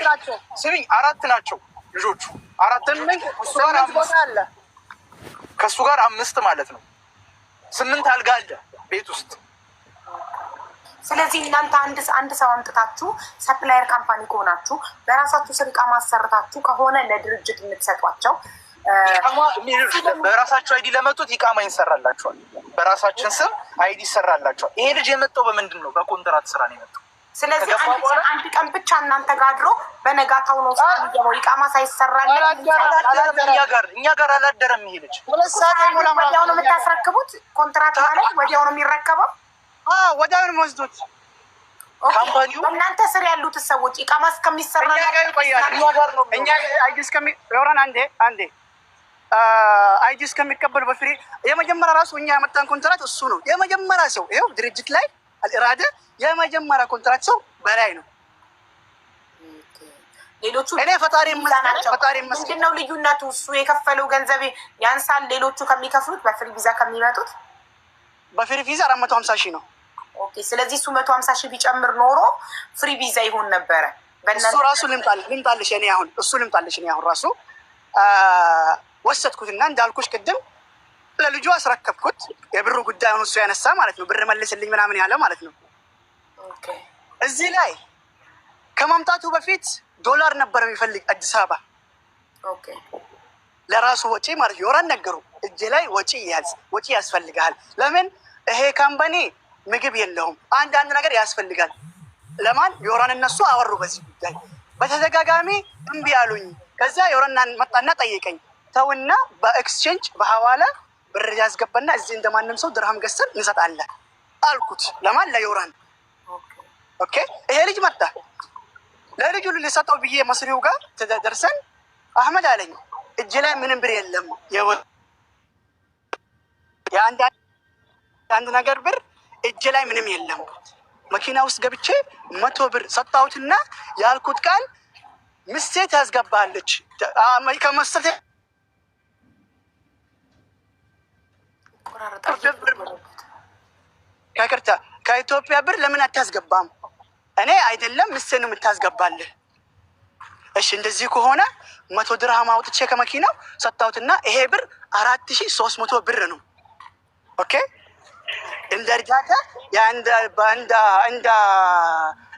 ስሚኝ፣ 4 ናቸው ልጆቹ፣ 4 ቦታ አለ፣ ከእሱ ጋር 5 ማለት ነው። 8 አልጋ አለ ቤት ውስጥ። ስለዚህ እናንተ አንድ ሰው አምጥታችሁ ሰፕላየር ካምፓኒ ከሆናችሁ በራሳችሁ ስር ዕቃ ማሰርታችሁ ከሆነ ለድርጅት የምትሰጧቸው በራሳቸው አይዲ ለመጡት ኢቃማ ይሰራላቸዋል። በራሳችን ስም አይዲ ይሰራላቸዋል። ይሄ ልጅ የመጣው በምንድን ነው? በኮንትራት ስራ ነው የመጣው። ስለዚህ አንድ ቀን ብቻ እናንተ ጋር አድሮ በነጋታው ነው ስራ የሚገባው። ኢቃማ ሳይሰራለት እኛ ጋር አላደረም። ይሄ ልጅ ወዲያው ነው የምታስረክቡት። ኮንትራት ማለት ወዲያው ነው የሚረከበው። ወዲያው ነው የሚወስዱት። ካምፓኒው እናንተ ስር ያሉት ሰዎች ኢቃማ እስከሚሰራ እኛ አይዲ እስከሚወራን አንዴ አይዲ እስከሚቀበሉ በፍሪ የመጀመሪያ ራሱ እኛ ያመጣን ኮንትራት እሱ ነው የመጀመሪያ ሰው። ይኸው ድርጅት ላይ አልኢራደ የመጀመሪያ ኮንትራት ሰው በላይ ነው። ሌሎቹ እኔ ፈጣሪ ይመስገን። ምንድነው ልዩነቱ? እሱ የከፈለው ገንዘብ ያንሳል ሌሎቹ ከሚከፍሉት በፍሪ ቪዛ ከሚመጡት። በፍሪ ቪዛ 450 ሺህ ነው። ኦኬ። ስለዚህ እሱ 150 ሺህ ቢጨምር ኖሮ ፍሪ ቪዛ ይሆን ነበረ። እሱ ራሱ ልምጣልሽ እኔ አሁን ራሱ ወሰድኩትና እንዳልኩሽ ቅድም ለልጁ አስረከብኩት። የብሩ ጉዳይ ሆኖ እሱ ያነሳ ማለት ነው። ብር መልስልኝ ምናምን ያለ ማለት ነው። ኦኬ። እዚህ ላይ ከማምጣቱ በፊት ዶላር ነበር የሚፈልግ አዲስ አበባ። ኦኬ። ለራሱ ወጪ ማለት ዮራን ነገሩ እጅ ላይ ወጪ ያስፈልጋል። ለምን ይሄ ካምፓኒ ምግብ የለውም፣ አንዳንድ ነገር ያስፈልጋል። ለማን ዮራን እነሱ አወሩ በዚህ ጉዳይ በተደጋጋሚ እምቢ አሉኝ። ከዛ ዮራን መጣና ጠየቀኝ። ተውና በኤክስቼንጅ በሐዋላ ብር ያስገባና እዚህ እንደማንም ሰው ድርሃም ገዝተን እንሰጣለን አልኩት። ለማን ለዮራን። ኦኬ። ይሄ ልጅ መጣ። ለልጁ ልሰጠው ብዬ መስሪው ጋር ተደርሰን አህመድ አለኝ እጅ ላይ ምንም ብር የለም፣ የአንድ ነገር ብር እጅ ላይ ምንም የለም። መኪና ውስጥ ገብቼ 100 ብር ሰጣሁትና ያልኩት ቃል ምስቴ ታስገባለች ከመስጠቴ ከኢትዮጵያ ብር ለምን አታስገባም? እኔ አይደለም ምስቴን የምታስገባልህ። እሺ እንደዚህ ከሆነ 100 ድርሃም አውጥቼ ከመኪናው ሰጣሁትና ይሄ ብር 4300 ብር ነው። ኦኬ። እንደ እርዳታ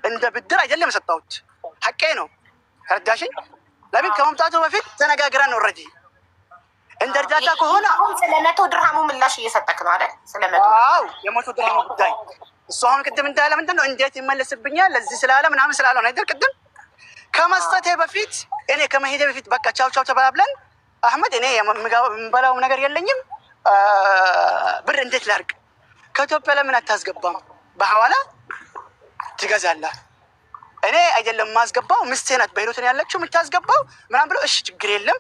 እንደ ብድር አይደለም የሰጣሁት፣ ሐቄ ነው። ረዳሽኝ። ለምን ከመምጣቱ በፊት ተነጋግረን ኦልሬዲ እንደ እርዳታ ከሆነ አሁን ስለ 100 ድርሃሙ ምላሽ እየሰጠክ ነው አይደል? ስለ 100 አዎ፣ የ100 ድርሃሙ ጉዳይ እሱ አሁን ቅድም እንዳለ ምንድን ነው እንዴት ይመለስብኛል ለዚህ ስላለ ምናምን ስላለ ነው አይደል? ቅድም ከመስጠቴ በፊት እኔ ከመሄዴ በፊት በቃ ቻው ቻው ተባብለን አህመድ እኔ የምበላው ነገር የለኝም ብር እንዴት ላድርግ? ከኢትዮጵያ ለምን አታስገባም? በሐዋላ ትገዛለህ። እኔ አይደለም ማስገባው ምስቴ ናት በሂሩት ያለችው የምታስገባው ምናምን ብሎ እሺ ችግር የለም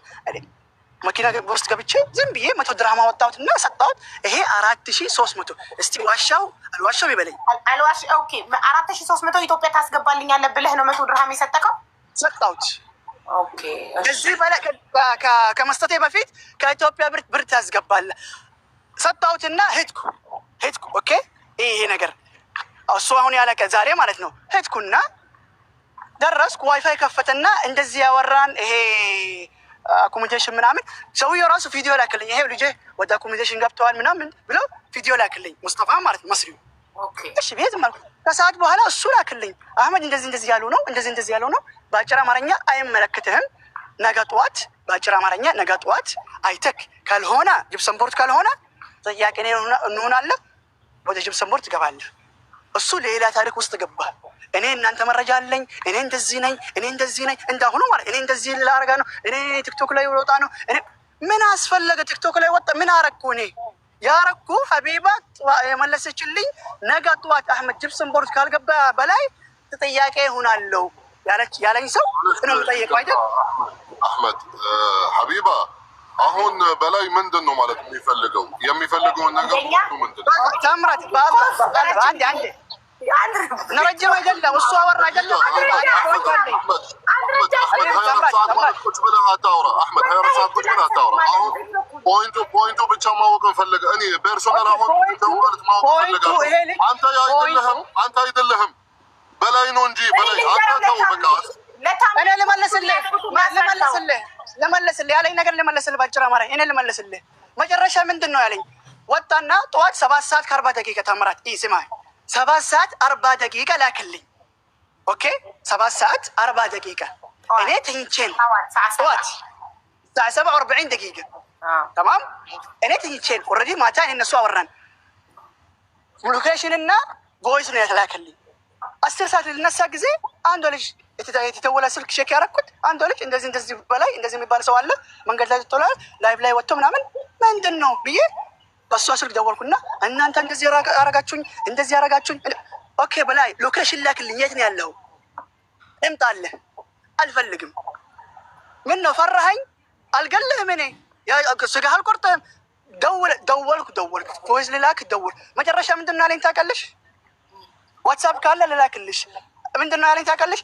መኪና ውስጥ ገብቼ ዝም ብዬ 100 ድርሃም አወጣሁትና ሰጣሁት። ይሄ 4300 እስቲ ዋሻው አልዋሻው ይበለኝ። አልዋሽ ኦኬ። 4300 ኢትዮጵያ ታስገባልኛለህ ብለህ ነው 100 ድርሃም የሰጠከው? ሰጣሁት። ኦኬ። እዚህ በላይ ከመስጠቴ በፊት ከኢትዮጵያ ብር ታስገባለህ ሰጣሁትና ሄድኩ። ኦኬ። ይሄ ነገር እሱ አሁን ያለቀ ዛሬ ማለት ነው። ሄድኩና ደረስኩ። ዋይፋይ ከፈተና እንደዚህ ያወራን ይሄ አኮሞዴሽን ምናምን ሰውዬው ራሱ ቪዲዮ ላክልኝ። ይሄ ልጄ ወደ አኮሞዴሽን ገብተዋል ምናምን ብሎ ቪዲዮ ላክልኝ። ሙስጠፋ ማለት ነው መስሪው። ኦኬ። እሺ ቤት ማለት ከሰዓት በኋላ እሱ ላክልኝ። አህመድ እንደዚህ ያሉ ነው እንደዚህ ያሉ ነው። በአጭር አማርኛ አይመለከትህም። ነገ ጠዋት በአጭር አማርኛ ነገ ጠዋት አይተክ ካልሆነ ጅብሰን ቦርድ ካልሆነ ጥያቄ እንሆናለን። ወደ ጅብሰን ቦርድ ትገባለህ። እሱ ሌላ ታሪክ ውስጥ ገባ። እኔ እናንተ መረጃ አለኝ፣ እኔ እንደዚህ ነኝ እንዳሁኑ ማለት እኔ እንደዚህ ላረጋ ነው፣ እኔ ቲክቶክ ላይ ወጣ ነው። እኔ ምን አስፈለገ ቲክቶክ ላይ ወጣ? ምን አረኩ? እኔ ያረኩ ሀቢባ የመለሰችልኝ ነገ ጠዋት አህመድ ጅብሰን ቦርድ ካልገባ በላይ ተጠያቂ ይሆናለሁ ያለኝ ሰው ነው የምጠየቀው አይደል? አህመድ ሀቢባ አሁን በላይ ምንድን ነው ማለት የሚፈልገውን ነገር ምንድን ነው? ታምራት አንዴ ነረጅም አይደለም እሱ አወራ አይደለም። ቁጭ ብለህ አታውራ አህመድ፣ 24 ሰዓት ቁጭ ብለህ አታውራ። አሁን ፖይንቱ ብቻ ማወቅ እንፈልገ እኔ ፐርሶናል አሁን ማወቅ እንፈልጋለሁ። አንተ አይደለህም በላይ ነው እንጂ በላይ አንተ ተው በቃ። እኔ ልመልስልህ ያለኝ ነገር ልመልስልህ፣ ባጭር አማርኛ እኔ ልመልስልህ። መጨረሻ ምንድን ነው ያለኝ? ወጣና ጠዋት 7 ሰዓት ከ40 ደቂቃ ታምራት ስማ 7 ሰዓት 40 ደቂቃ ላክልኝ። ኦኬ 7 ሰዓት 40 ደቂቃ እኔ ተኝቼን ጠዋት 7:40 ደቂቃ ተማም እኔ ተኝቼን ኦልሬዲ ማታ እነሱ አወራን። ሎኬሽን እና ቮይስ ነው የተላከልኝ። 10 ሰዓት ልነሳ ጊዜ አንዱ ልጅ የተደወለ ስልክ ቼክ ያደረኩት አንዱ ልጅ እንደዚህ በላይ እንደዚህ የሚባል ሰው አለ መንገድ ላይ ተጥሏል ላይቭ ላይ ወጥቶ ምናምን ምንድን ነው ብዬ በሷ ስልክ ደወልኩና እናንተ እንደዚህ ያረጋችሁኝ። ኦኬ በላይ ሎኬሽን ላክልኝ፣ የት ነው ያለው? እምጣለህ። አልፈልግም። ምን ነው ፈራኸኝ? አልገልህም። እኔ ስጋ አልቆርጥህም። ደወልኩ ቮይስ ልላክ ደውል። መጨረሻ ምንድን ነው አለኝ ታውቃለሽ? ዋትሳፕ ካለ ልላክልሽ ምንድን ነው ያለኝ ታውቃለሽ?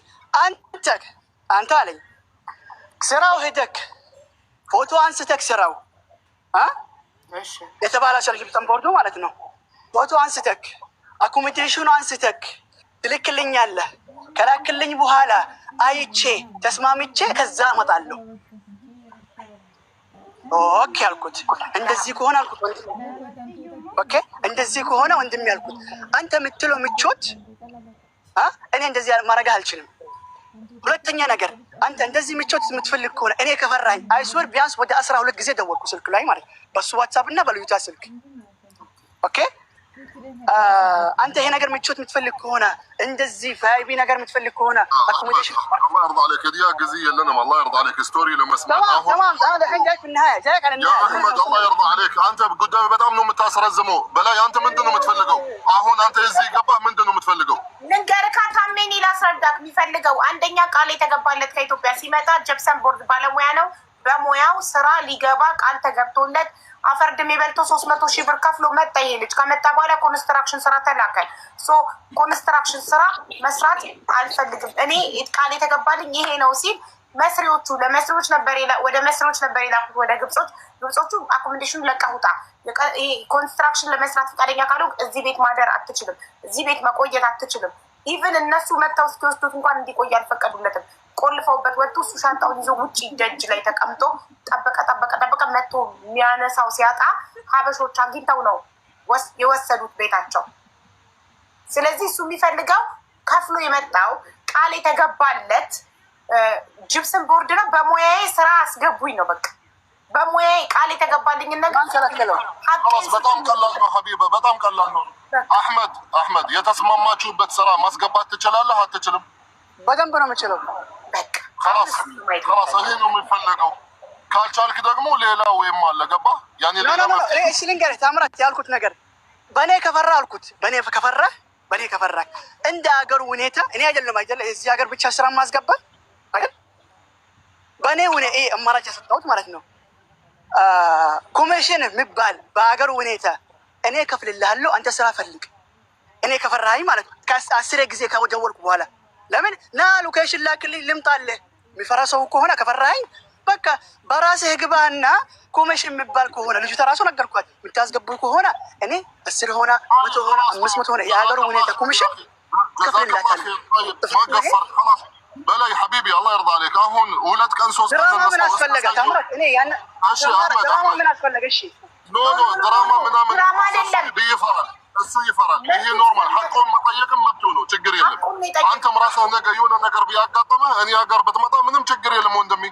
አንተ አለኝ ስራው ሄደክ ፎቶ አንስተክ ስራው የተባለ ጅብሰን ቦርዱ ማለት ነው። ፎቶ አንስተክ አኮሞዴሽኑ አንስተክ ትልክልኛለህ። ከላክልኝ በኋላ አይቼ ተስማምቼ ከዛ እመጣለሁ። ኦኬ አልኩት። እንደዚህ ከሆነ አልኩት ኦኬ እንደዚህ ከሆነ ወንድም ያልኩት አንተ የምትለው ምቾት እኔ እንደዚህ ማድረግ አልችልም። ሁለተኛ ነገር አንተ እንደዚህ ምቾት የምትፈልግ ከሆነ እኔ ከፈራኝ አይስወር ቢያንስ ወደ 12 ጊዜ ደወልኩ ስልክ ላይ ማለት በሱ ዋትሳፕ እና በልዩታ ስልክ ኦኬ አንተ ይሄ ነገር ምቾት የምትፈልግ ከሆነ እንደዚህ ቫይቢ ነገር የምትፈልግ ከሆነ አኮሞዴሽን الله يرضى عليك يا جزي لنا الله يرضى عليك ستوري لما سمعت تمام هذا الحين جايك في النهايه جايك على النهايه يا احمد الله يرضى عليك انت قدامي በጣም ነው የምታስረዝመው በላይ አንተ ምንድነው የምትፈልገው አሁን አንተ እዚህ ገባህ ምንድነው የምትፈልገው ልንገርካ ታሜኒ ላስረዳክ የሚፈልገው አንደኛ ቃል የተገባለት ከኢትዮጵያ ሲመጣ ጅብሰን ቦርድ ባለሙያ ነው በሙያው ስራ ሊገባ ቃል ተገብቶለት አፈር ድሜ በልቶ 300,000 ብር ከፍሎ መጣ። ይሄ ልጅ ከመጣ በኋላ ኮንስትራክሽን ስራ ተላከል። ኮንስትራክሽን ስራ መስራት አልፈልግም እኔ ቃል የተገባልኝ ይሄ ነው ሲል መስሪዎቹ ለመስሪዎች ነበር ወደ መስሪዎች ነበር የላኩት ወደ ግብጾቹ አኮሞዴሽኑ ለቀውጣ ኮንስትራክሽን ለመስራት ፈቃደኛ ካሉ እዚህ ቤት ማደር አትችልም፣ እዚህ ቤት መቆየት አትችልም። ኢቭን እነሱ መጥተው እስኪወስዱት እንኳን እንዲቆይ አልፈቀዱለትም። ቆልፈውበት ወጥቶ እሱ ሻንጣውን ይዞ ውጭ ደጅ ላይ ተቀምጦ ጠበቀ መጥቶ የሚያነሳው ሲያጣ ሀበሾች አግኝተው ነው የወሰዱት ቤታቸው። ስለዚህ እሱ የሚፈልገው ከፍሎ የመጣው ቃል የተገባለት ጅብሰን ቦርድ ነው። በሙያዬ ስራ አስገቡኝ ነው በቃ በሙያዬ ቃል የተገባልኝ ነገር በጣም ቀላል ነው ሀቢባ በጣም ቀላል ነው። አህመድ የተስማማችሁበት ስራ ማስገባት ትችላለህ አትችልም? በደንብ ነው የምችለው። خلاص ይሄ ነው የሚፈለገው። ካልቻልክ ደግሞ ሌላ ወይም አለ ገባ ያኔ ሌላ እሺ ልንገርህ ታምራት ያልኩት ነገር በእኔ ከፈራ አልኩት በእኔ ከፈራ እንደ ሀገሩ ሁኔታ እኔ አይደለም እዚህ ሀገር ብቻ ስራ ማስገባ አይደል በእኔ ሁኔታ አማራጭ የሰጠሁት ማለት ነው። ኮሚሽን የሚባል በሀገሩ ሁኔታ እኔ ከፍልልሃለሁ አንተ ስራ ፈልግ እኔ ከፈራኸኝ ማለት ነው። ከ10 ጊዜ ከደወልኩ በኋላ ለምን ና ሎኬሽን ላክልኝ ልምጣልህ የሚፈራ ሰው ከሆነ ከፈራኸኝ በቃ በራስህ ግባና ኮሚሽን የሚባል ከሆነ ልጅቷ ራሱ ነገርኳት የምታስገቡ ከሆነ እኔ 10 ሆነ 100 ሆነ 500 ሆነ የሀገሩ ሁኔታ ኮሚሽን ከፍልላታለሁ። በላይ ሀቢቢ አላህ ይርዳ አለይክ አሁን 2 ቀን 3 ቀን ድራማ ምን አስፈለገ ታምራት? እኔ ያን ድራማ ምን አስፈለገ? እሺ ኖ ድራማ ምናምን እሱ ይፈራል። ይሄ ኖርማል ሐቁን መጠየቅም መብቱ ነው፣ ችግር የለም። አንተም ራስህ ነገ የሆነ ነገር ቢያጋጥምህ እኔ ሀገር ብትመጣ ምንም ችግር የለም ወንድሜ።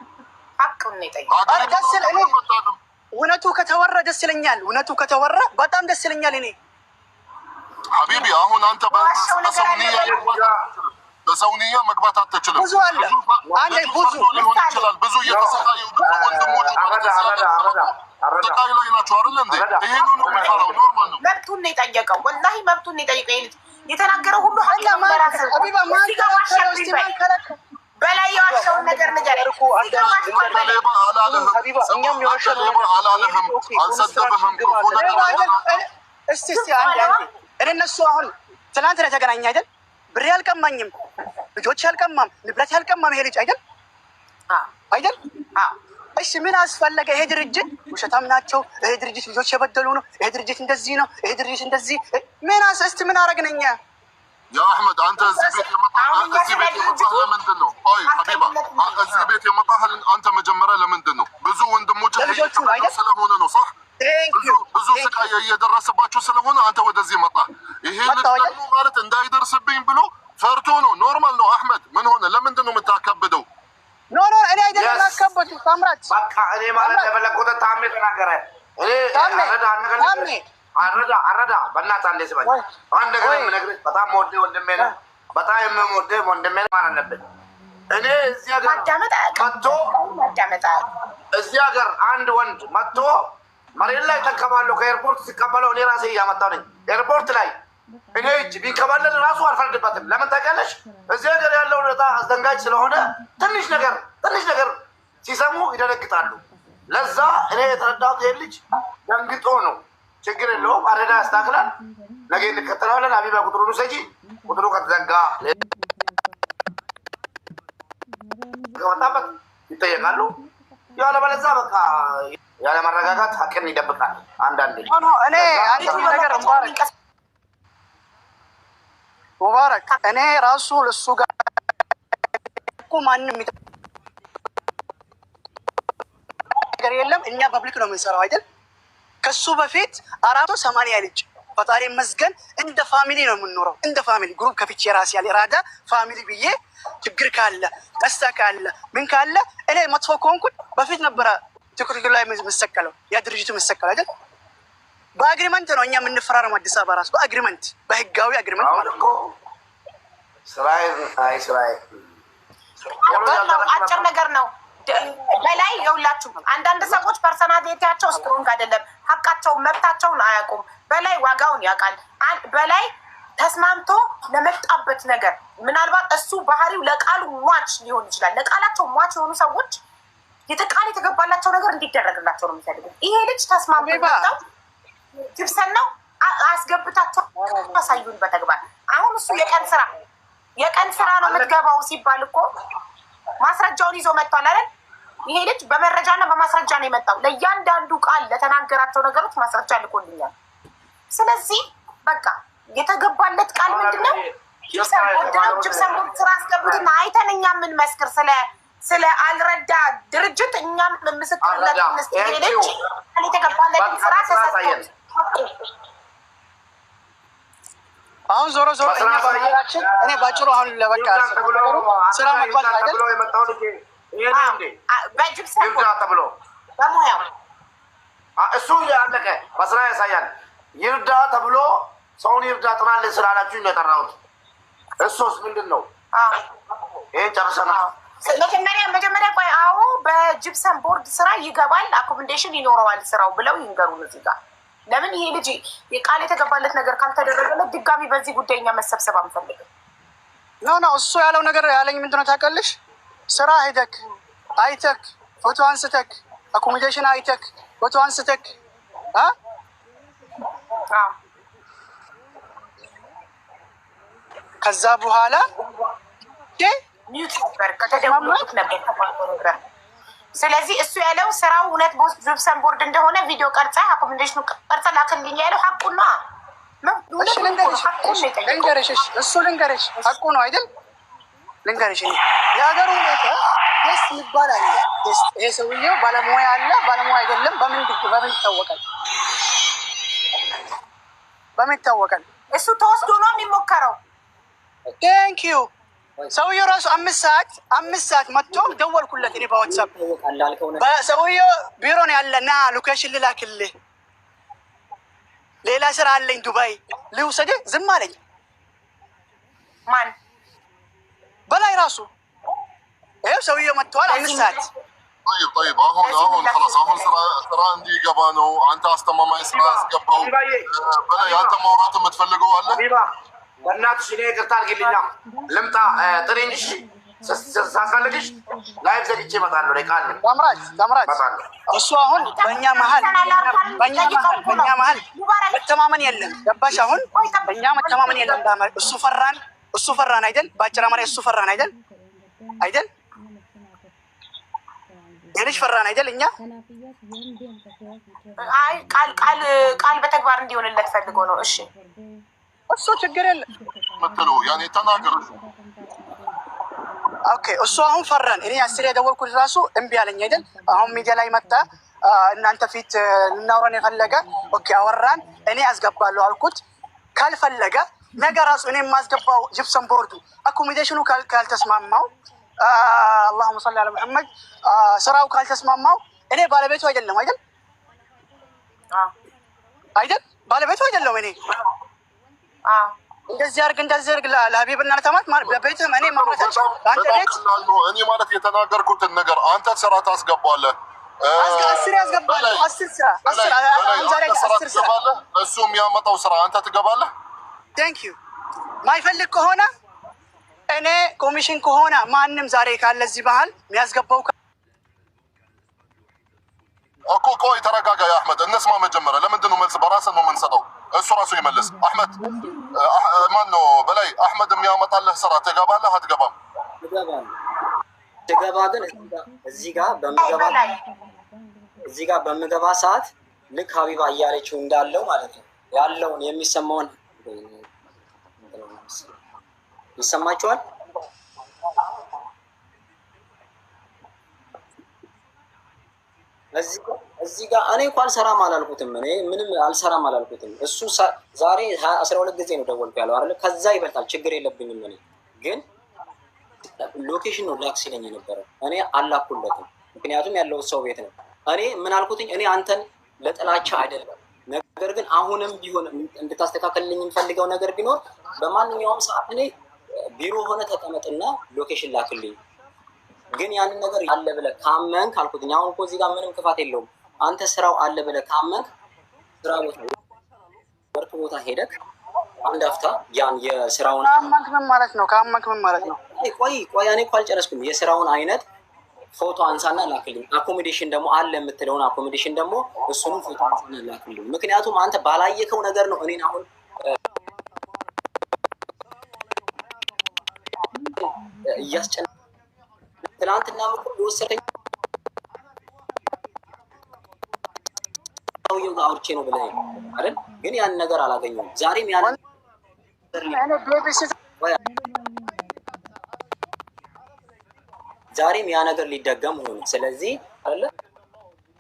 እውነቱ ከተወራ ደስ ይለኛል። እውነቱ ከተወራ በጣም ደስ ይለኛል። እኔ ሀቢቢ አሁን አንተ በሰውንያ መግባት አትችልም። ብዙ አለ አንዴ ብዙ ሊሆን ይችላል። ብዙ እየተሰቃዩ ወንድሞች ተቃይ ላይ ናቸው አይደል እንዴ? ይሄ ነው የሚፈራው። ኖርማል ነው። መብቱን ነው የጠየቀው። ወላሂ መብቱን ነው የጠየቀው። ይሄ የተናገረው ሁሉ በላይ የዋሸውን ነገር ንገረኝ። እኛም አላለህም አልሰደብህም። እስቲ አንዴ እኔ እነሱ አሁን ትናንት ነው የተገናኘ አይደል? ብሬ አልቀማኝም፣ ልጆች አልቀማም፣ ንብረት አልቀማም። ይሄ ልጅ አይደል? እሺ ምን አስፈለገ? ይሄ ድርጅት ውሸታም ናቸው፣ ይሄ ድርጅት ልጆች የበደሉ ነው፣ ይሄ ድርጅት እንደዚህ ነው፣ ይሄ ድርጅት እንደዚህ እስቲ ምን አረግነኛ? ያ አህመድ አንተ እዚህ ቤት የመጣህ ለምንድን ነው? ቆይ ሀቢባ እዚህ ቤት የመጣህ አንተ መጀመሪያ ለምንድን ነው? ብዙ ወንድሞች ስለሆነ ነው صح? ብዙ ስቃይ እየደረሰባችሁ ስለሆነ አንተ ወደዚህ መጣ። ይሄ ደግሞ ማለት እንዳይደርስብኝ ብሎ ፈርቶ ነው። ኖርማል ነው። አህመድ ምን ሆነ? ለምንድን ነው የምታከብደው? ኖ እኔ አይደለም አከበቱ ታምራት በቃ እኔ ማለት ለበለቆተ ታሜ ተናገረ። እኔ አረዳ በእናትህ አንዴ ስማኝ። አንድ ነገር የምነግርህ በጣም የምወደው ወንድሜ ነው። በጣም የምወደው ወንድሜ ነው ማለት አለብን። እኔ እዚህ ሀገር እዚህ ሀገር አንድ ወንድ መጥቶ መሬት ላይ ተንከባለሁ ከኤርፖርት ሲቀበለው እኔ ራሴ እያመጣሁ ነኝ። ኤርፖርት ላይ እኔ እጅ ቢንከባለል ራሱ አልፈርድበትም። ለምን ታውቂያለሽ? እዚህ ሀገር ያለው ሁኔታ አስደንጋጭ ስለሆነ ትንሽ ነገር ሲሰሙ ይደነግጣሉ። ለዛ እኔ የተረዳሁት ይሄን ልጅ ደንግጦ ነው። ችግር የለውም፣ አረዳ ያስተካክላል። ነገ እንከተለዋለን። ሀቢባ ቁጥሩን ውሰጂ። ቁጥሩ ከተዘጋ ከመጣበት ይጠየቃሉ። ያለ በለዛ በቃ ያለ መረጋጋት ሀቅን ይደብቃል። አንዳንዴ እኔ አንድ ነገር ሙባረክ እኔ ራሱ ለሱ ጋር እኮ ማንም ነገር የለም። እኛ ፐብሊክ ነው የምንሰራው አይደል? ከሱ በፊት 480 ልጅ ፈጣሪ መስገን እንደ ፋሚሊ ነው የምንኖረው። እንደ ፋሚሊ ግሩፕ ከፍቼ ራሴ ያለ ራዳ ፋሚሊ ብዬ ችግር ካለ ደስታ ካለ ምን ካለ እኔ መጥፎ ከሆንኩት በፊት ነበረ ትኩረት ላይ መሰከለው ያ ድርጅቱ መሰከለው አይደል? በአግሪመንት ነው እኛ የምንፈራረመው። አዲስ አበባ ራሱ በአግሪመንት በህጋዊ አግሪመንት ማለት ነው። አጭር ነገር ነው። በላይ የሁላችሁ አንዳንድ ሰዎች ፐርሰናሊቲያቸው ስትሮንግ አይደለም፣ ሀቃቸውን መብታቸውን አያውቁም። በላይ ዋጋውን ያውቃል። በላይ ተስማምቶ ለመጣበት ነገር ምናልባት እሱ ባህሪው ለቃሉ ሟች ሊሆን ይችላል። ለቃላቸው ሟች የሆኑ ሰዎች ቃል የተገባላቸው ነገር እንዲደረግላቸው ነው የሚፈልጉት። ይሄ ልጅ ተስማምቶ መጣው ጅብሰን ነው አስገብታቸው አሳዩን በተግባር። አሁን እሱ የቀን ስራ ነው የምትገባው ሲባል እኮ ማስረጃውን ይዞ መጥቷል አይደል? ይሄ ልጅ በመረጃና በማስረጃ ነው የመጣው። ለእያንዳንዱ ቃል ለተናገራቸው ነገሮች ማስረጃ ልኮልኛል። ስለዚህ በቃ የተገባለት ቃል ምንድነው? ጅብሰን ቦርድ ነው። ጅብሰን ቦርድ ስራ አስገቡትና አይተን እኛ የምንመስክር ስለ አልረዳ ድርጅት እኛም ምስክርነት ምስት ይሄ ልጅ የተገባለት ስራ ተሰጥቶት አሁን ዞሮ እኛ ባላችን እኔ ባጭሩ አሁን ለበቃ ስራ መግባት አይደል በጅብሰን ተብሎ በሙያው እሱ ያለቀ በስራ ያሳያል። ይርዳ ተብሎ ሰውን ይርዳ ጥናለን ስላላችሁ ነው የጠራሁት። እሱስ ምንድን ነው? ይሄን ጨርሰናል። መጀመሪያ ቆይ። አዎ በጅብሰን ቦርድ ስራ ይገባል፣ አኮሞዴሽን ይኖረዋል ስራው ብለው ይንገሩን እዚህ ጋር። ለምን ይሄ ልጅ የቃል የተገባለት ነገር ካልተደረገለት ድጋሚ በዚህ ጉዳይ እኛ መሰብሰብ አንፈልግም። ኖ እሱ ያለው ነገር ያለኝ ምንድን ነው ታውቃለሽ? ስራ ሄደክ አይተክ ፎቶ አንስተክ አኮሞዴሽን አይተክ ፎቶ አንስተክ ከዛ በኋላ ሚዩት ነበር ከተደውሎት ነበር ተቋርጦ ነበር። ስለዚህ እሱ ያለው ስራው እውነት ጅብሰን ቦርድ እንደሆነ ቪዲዮ ቀርጻ አኮሞዴሽኑ ቀርጻ ላክልኝ ያለው ሀቁ ነው። ልንገርሽ ሀቁ ነው አይደል? ልንገርሽ የሀገሩ ሁኔታ ቴስት የሚባል አለ። ይሄ ሰውዬው ባለሙያ አለ ባለሙያ አይደለም በምን ይታወቃል? በምን ይታወቃል? እሱ ተወስዶ ነው የሚሞከረው። ቴንኪዩ ሰውዬው ራሱ 5 ሰዓት መጥቶ ደወልኩለት እኔ በዋትሳፕ በሰውዬው ቢሮ ነው ያለ ና ሎኬሽን ልላክልህ ሌላ ስራ አለኝ ዱባይ ልውሰድህ ዝም አለኝ። ማን በላይ ራሱ ይኸው ሰውዬው መጥተዋል 5 ሰዓት። طيب አሁን خلاص አሁን ስራ እንዲገባ ነው። አንተ አስተማማኝ ስራ አስገባው። በላይ አንተ ማውራት የምትፈልገው አለ? በእናትሽ እኔ ይቅርታ አድርጊልኛ ልምጣ ጥሪንሽ ሳስፈልግሽ ላይቭ ዘግቼ እመጣለሁ። ቃል ታምራት እሱ አሁን በእኛ መሀል መተማመን የለም። ገባሽ? አሁን በእኛ መተማመን የለም። እሱ ፈራን አይደል? በአጭር አማርኛ እሱ ፈራን አይደል? የልጅ ፈራን አይደል? እኛ አይ ቃል በተግባር እንዲሆንለት ፈልጎ ነው። እሺ እሱ ችግር የለም ምትሉ ያኔ ተናገር። ኦኬ እሱ አሁን ፈራን። እኔ 10 የደወልኩት ራሱ እምቢ አለኝ አይደል? አሁን ሚዲያ ላይ መጣ እናንተ ፊት ልናወራን የፈለገ ኦኬ አወራን። እኔ አስገባለሁ አልኩት። ካልፈለገ ነገ ራሱ እኔ የማስገባው ጅብሰን ቦርዱ አኮሞዴሽኑ ካልተስማማው اللهم صل على محمد ስራው ካልተስማማው እኔ ባለቤቱ አይደለም አይደል? ባለቤቱ አይደለም እኔ እንደዚህ አድርግ ለሀቢብና ለተማት ማለት በቤትህ እኔ ማምረታቸው አንተ ቤት እኔ ማለት የተናገርኩትን ነገር አንተ ስራ ታስገባለህ። 10 ያስገባለሁ 10 ስራ እሱ የሚያመጣው ስራ አንተ ትገባለህ። ቴንክ ዩ ማይፈልግ ከሆነ እኔ ኮሚሽን ከሆነ ማንም ዛሬ ካለ እዚህ ባህል የሚያስገባው እኮ ቆይ ተረጋጋ አህመድ እንስማ መጀመሪያ። ለምንድን ነው መልስ በራስህ ነው የምንሰጠው? እሱ ራሱ ይመልስ። አህመድ ማን ነው በላይ አህመድ የሚያመጣልህ ስራ ትገባለህ አትገባም? ስገባ ግን እዚህ ጋር በምገባ ሰዓት ልክ ሀቢባ እያለችው እንዳለው ማለት ነው ያለውን የሚሰማውን ይሰማችኋል? እዚህ ጋር እኔ እንኳን አልሰራም አላልኩትም። እኔ ምንም አልሰራም አላልኩትም። እሱ ዛሬ 12 ጊዜ ነው ደወልኩ ያለው አይደል? ከዛ ይበልጣል፣ ችግር የለብኝም። እኔ ግን ሎኬሽን ነው ላክ ሲለኝ የነበረው እኔ አላኩለትም። ምክንያቱም ያለው ሰው ቤት ነው። እኔ ምን አልኩትኝ? እኔ አንተን ለጥላቻ አይደለም፣ ነገር ግን አሁንም ቢሆን እንድታስተካከልልኝ የምፈልገው ነገር ቢኖር በማንኛውም ሰዓት እኔ ቢሮ ሆነ ተቀመጥና ሎኬሽን ላክልኝ። ግን ያንን ነገር አለ ብለህ ካመንክ አልኩትኝ። አሁን እኮ እዚህ ጋር ምንም ክፋት የለውም። አንተ ስራው አለ ብለህ ካመንክ ስራ ቦታ ወርቅ ቦታ ሄደክ አንድ አፍታ ያን የስራውን ካመንክ ምን ማለት ነው? ካመንክ ምን ማለት ነው? ቆይ እኔ እኮ አልጨረስኩም። የስራውን አይነት ፎቶ አንሳና ላክልኝ። አኮሞዴሽን ደግሞ አለ የምትለውን አኮሞዴሽን ደግሞ እሱንም ፎቶ አንሳና ላክልኝ። ምክንያቱም አንተ ባላየከው ነገር ነው እኔን አሁን እያስጨነ ትናንትና ምኩ የወሰደኝ ሰውየው ጋር አውርቼ ነው ብለህ አይደል? ግን ያን ነገር አላገኘሁም። ዛሬም ያን ዛሬም ያ ነገር ሊደገም ሆነ። ስለዚህ አይደለ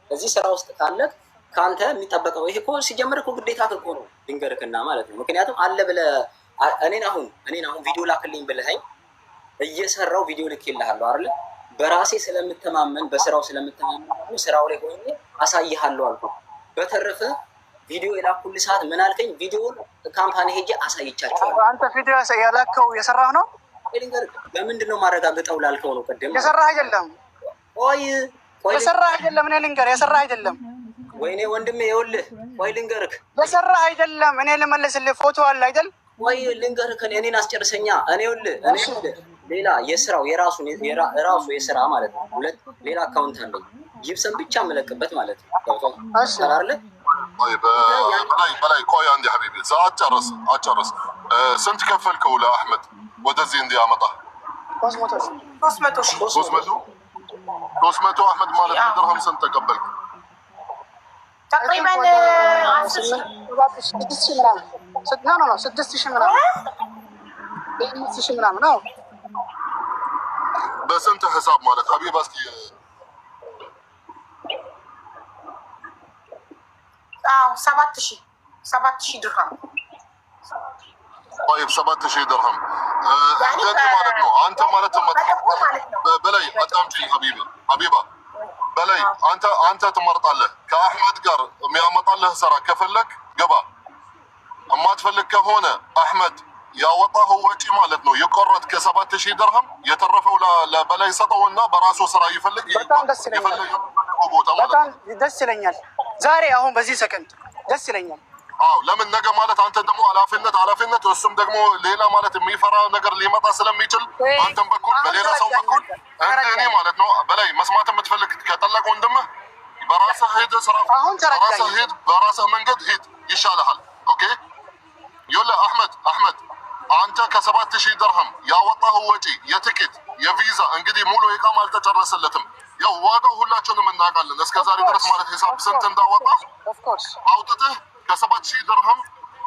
እዚህ ስራ ውስጥ ካለህ ከአንተ የሚጠበቀው ይሄ እኮ ሲጀምር እኮ ግዴታ እኮ ነው ድንገርክና ማለት ነው። ምክንያቱም አለ ብለህ እኔን አሁን ቪዲዮ ላክልኝ ብለኸኝ እየሰራው ቪዲዮ ልኬልሃለሁ አይደል? በራሴ ስለምተማመን በስራው ስለምተማመን ስራው ላይ ሆኜ አሳይሃለሁ አልኩ። በተረፈ ቪዲዮ የላኩልህ ሰዓት ምን አልከኝ? ቪዲዮውን ካምፓኒ ሄጄ አሳይቻቸዋለሁ። አንተ ቪዲዮ ያላከው የሰራህ ነው? በምንድን ነው ማረጋግጠው ላልከው ነው ቅድም። የሰራህ አይደለም። ቆይ የሰራህ አይደለም። እኔ ልንገርህ፣ የሰራህ አይደለም። ወይኔ ወንድሜ ይኸውልህ፣ ቆይ ልንገርህ፣ የሰራህ አይደለም። እኔ ልመልስልህ፣ ፎቶ አለ አይደል? ቆይ ልንገርህ፣ እኔን አስጨርሰኛ። እኔ ሌላ የስራው የራሱ የስራ ማለት ነው። ሁለት ሌላ አካውንት አለኝ ጂፕሰን ብቻ የምለቅበት ማለት ነው። ገብቶሃል አይደል? በላይ ቆይ አንዴ ሀቢቢ አጨርስ። ስንት ከፈልከው ለአህመድ ወደዚህ እንዲያመጣ? 300 አህመድ ማለት ድርሃም ስንት ተቀበልክ? ተቅሪበን 6,000 ምናምን ነው። በስንት ሂሳብ ማለት ሀቢባ? እስኪ 7,000 ድርሃም። طيب 7,000 درهم እንደዚህ ማለት ነው። አንተ ማለት በላይ አጣምጪ ሀቢባ በላይ አንተ ትመርጣለህ። ከአህመድ ጋር የሚያመጣልህ ስራ ከፈለክ ገባ፣ እማትፈልግ ከሆነ አህመድ ያወጣው ወጪ ማለት ነው ይቆረጥ ከ7,000 ድርሃም የተረፈው ለበላይ ሰጠውና በራሱ ስራ ይፈልግ ቦታ ማለት ነው። ደስ ይለኛል ዛሬ አሁን በዚህ ሰከንድ ደስ ይለኛል። ለምን ነገ ማለት አንተ ደግሞ ኃላፊነት እሱም ደግሞ ሌላ ማለት የሚፈራ ነገር ሊመጣ ስለሚችል አንተም በኩል በሌላ ሰው በኩል እኔ ማለት ነው በላይ መስማት የምትፈልግ ከጠላቅ ወንድምህ በራስህ ሄድ ስራ በራስህ ሄድ በራስህ መንገድ ሄድ ይሻልሃል። ኦኬ ይኸውልህ አህመድ አንተ ከ7,000 ድርሃም ያወጣኸው ወጪ የትኬት የቪዛ እንግዲህ ሙሉ ኢቃማ አልተጨረሰለትም። ያው ዋጋው ሁላችንም እናውቃለን። እስከዛሬ ድረስ ማለት ሂሳብ ስንት እንዳወጣ አውጥተህ ከ7,000 ድርሃም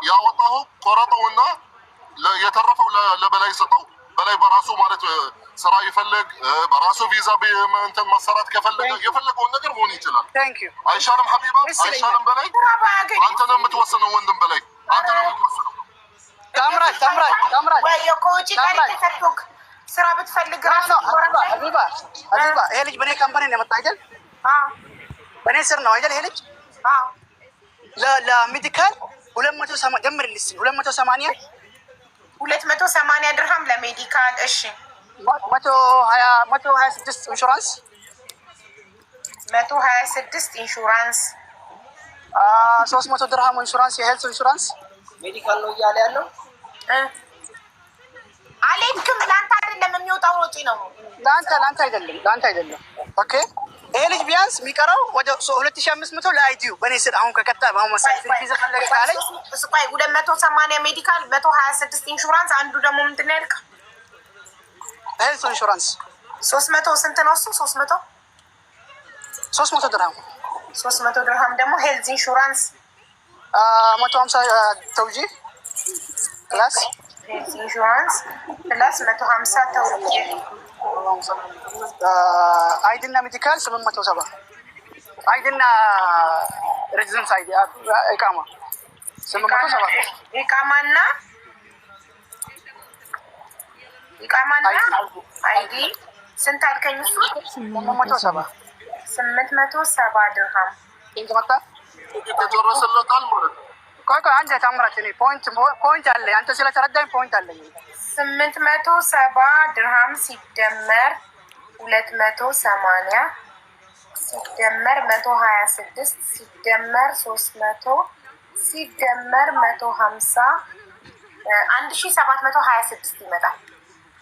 ያወጣው ቆረጠውና የተረፈው ለበላይ ሰጠው። በላይ በራሱ ማለት ስራ ይፈልግ በራሱ ቪዛ እንትን ማሰራት ከፈለገ የፈለገውን ነገር መሆን ይችላል። አይሻልም ሀቢባ? አይሻልም? በላይ አንተ ነው የምትወስነው። ወንድም በላይ አንተ ነው የምትወስነው። ታምራት ስራ ብትፈልግ ሀቢባ ይሄ ልጅ በእኔ ካምፓኒ ነው የመጣ አይደል? በእኔ ስር ነው አይደል? ይሄ ልጅ ለሜዲካል 280 ጀምርልኝ። 280 ድርሃም ለሜዲካል። እሺ 126 ኢንሹራንስ 126 ኢንሹራንስ 300 ድርሃም ኢንሹራንስ የሄልት ኢንሹራንስ ሜዲካል ነው እያለ ያለው አልሄድክም። ለአንተ አይደለም የሚወጣው ወጪ ነው። ለአንተ አይደለም። ኦኬ ይሄ ልጅ ቢያንስ የሚቀረው ወደ 2,500 ለአይዲዩ በእኔ ስር አሁን ከቀጣይ በአሁን መሳት ቪዛ ፈለገ ካለኝ 280 ሜዲካል 126 ኢንሹራንስ አንዱ ደግሞ ምንድን ነው ያልከው? ሄልት ኢንሹራንስ 300 ስንት ነው እሱ? 300 ድርሃም 300 ድርሃም ደግሞ ሄልዝ ኢንሹራንስ 150 ተውጂ ፕላስ ሄልዝ ኢንሹራንስ ፕላስ 150 ተውጂ አይድና ሜዲካል 870 አይድና ሬዚደንስ አይዲ ኢቃማ 870 ኢቃማና አይዲ ስንት አልከኝ? እሱ 870 ድርሃም እንተመጣ ተጨረሰለታል ማለት ነው። ቆይ አንተ ታምራት እኔ ፖይንት አለ አንተ ስለተረዳኝ ፖይንት አለ 870 ድርሃም ሲደመር 280 ሲደመር 126 ሲደመር 300 ሲደመር 150 1726 ይመጣል።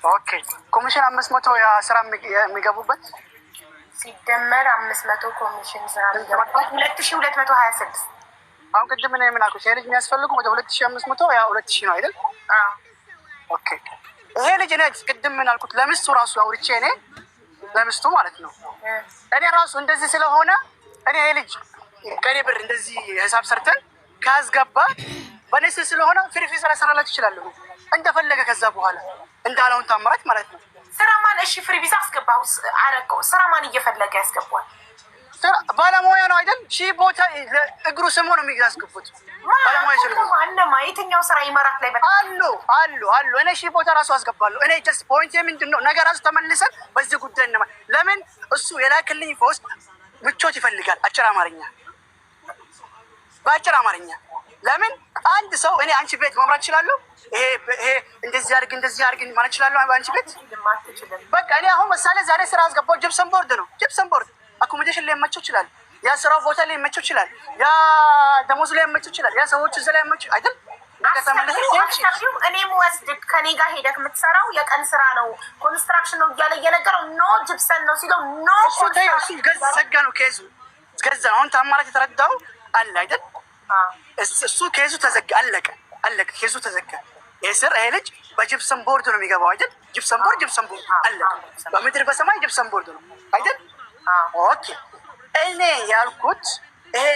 ኦኬ ኮሚሽን 500 ያ ስራ የሚገቡበት ሲደመር 500 ኮሚሽን ስራ የሚገቡበት 2226። አሁን ቅድም እኔ ምን አልኩሽ? ይሄ ልጅ የሚያስፈልጉ ወደ 2500 ያ 2000 ነው አይደል? ኦኬ ይሄ ልጅ እኔ ቅድም ምን አልኩት? ለምስቱ ራሱ አውርቼ እኔ ለምስቱ ማለት ነው እኔ ራሱ እንደዚህ ስለሆነ እኔ ይሄ ልጅ ከኔ ብር እንደዚህ ሂሳብ ሰርተን ካስገባ በነስ ስለሆነ ፍሪፊ ስራ ሰራላት ይችላል እንደፈለገ ከዛ በኋላ እንዳለውን ታምራት ማለት ነው። ስራማን እሺ ፍሪ ቪዛ አስገባው አረቀው ስራማን እየፈለገ ያስገባል። ባለሙያ ነው አይደል? ሺ ቦታ እግሩ ስሞ ነው የሚያስገቡት ባለሙያ ስለሆነ አነማ የትኛው ስራ ይመራት ላይ አሉ እኔ ሺ ቦታ ራሱ አስገባለሁ። እኔ ጀስት ፖይንት ምንድነው ነገር ራሱ ተመልሰን በዚህ ጉዳይ ነው። ለምን እሱ የላክልኝ ፖስት ምቾት ይፈልጋል። በአጭር አማርኛ ለምን አንድ ሰው እኔ አንቺ ቤት መምራት እችላለሁ? ይሄ እንደዚህ አድርግ ማለት እችላለሁ? አንቺ ቤት በቃ እኔ አሁን ምሳሌ ዛሬ ስራ አስገባው ጅፕሰን ቦርድ ነው። ጅፕሰን ቦርድ አኮሞዴሽን ላይ መቸው ይችላል። ያ ስራው ቦታ ላይ መቸው ይችላል። ያ ደሞዝ ላይ መቸው ይችላል። ያ ሰዎች እዛ ላይ መቸው አይደል? እኔም ወስድ ከኔ ጋር ሄደህ የምትሰራው የቀን ስራ ነው ኮንስትራክሽን ነው እያለ እየነገረው ኖ ጅፕሰን ነው ሲለው ኖ እሱ ዘጋ ነው ኬዙ ገዛ። አሁን ታማራት የተረዳው አለ አይደል? እሱ ኬዙ ተዘጋ አለቀ ኬዙ ተዘጋ። ይሄ ልጅ በጅፕሰን ቦርድ ነው የሚገባው አይደል? ጅፕሰን ቦርድ አለቀ። በምድር በሰማይ ጅፕሰን ቦርድ ነው አይደል? ኦኬ እኔ ያልኩት ይሄ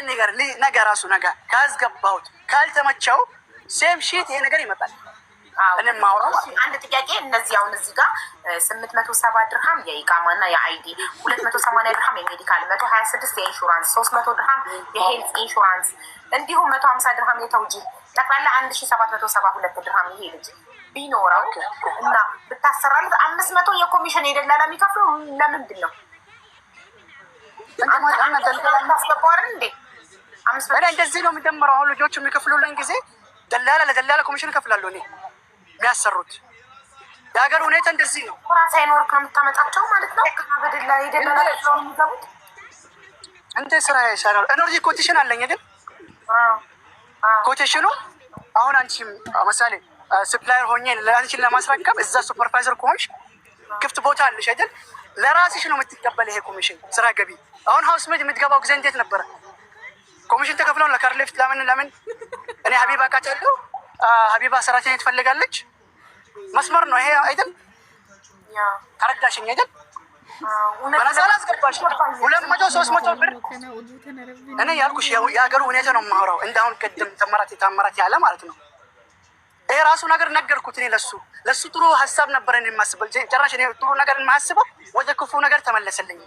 ነገር ራሱ ነገር ካስገባሁት ካልተመቸው ሴም ሺት ይሄ ነገር ይመጣል። እኔ ማውራው አንድ ጥያቄ እነዚህ አሁን እዚህ ጋር 870 ድርሃም የኢቃማና የአይዲ 280 ድርሃም የሜዲካል 126 የኢንሹራንስ 300 ድርሃም የሄልዝ ኢንሹራንስ እንዲሁም 150 ድርሃም የተውጂ ጠቅላላ 1772 ድርሃም ይሄ ልጅ ቢኖረው እና ብታሰራለት 500 የኮሚሽን የደላላ የሚከፍለው ለምንድን ነው? እንደዚህ ነው የሚደምረው። አሁን ልጆቹ የሚከፍሉልን ጊዜ ለደላላ ኮሚሽን እከፍላለሁ እኔ የሚያሰሩት የሀገር ሁኔታ እንደዚህ ነው። ራስ አይኖርክ ነው የምታመጣቸው ማለት ነው። በደላ የደላላ ነው የሚገቡት እንደ ስራ ይሻላል። ኤነርጂ ኮቴሽን አለኝ ግን ኮቴሽኑ አሁን አንቺም ምሳሌ ሰፕላየር ሆኜ ለአንቺን ለማስረከብ እዛ ሱፐርቫይዘር ከሆንሽ ክፍት ቦታ አለሽ አይደል? ለራስሽ ነው የምትቀበል ይሄ ኮሚሽን ስራ ገቢ። አሁን ሀውስ ሜድ የምትገባው ጊዜ እንዴት ነበረ? ኮሚሽን ተከፍለውን ለካር ሊፍት ለምን እኔ ሀቢባ ቃጫለሁ ሀቢባ ሰራተኛ ትፈልጋለች መስመር ነው ይሄ አይደል? ተረዳሽኝ አይደል? በነዛላ አስገባሽ 200 300 ብር እኔ ያልኩሽ የሀገሩ ሁኔታ ነው የማወራው። እንዳሁን ቅድም ታምራት ያለ ማለት ነው። ይሄ ራሱ ነገር ነገርኩት እኔ ለሱ ጥሩ ሀሳብ ነበር እኔ የማስበው። ጭራሽ እኔ ጥሩ ነገር የማስበው ወደ ክፉ ነገር ተመለሰልኝ።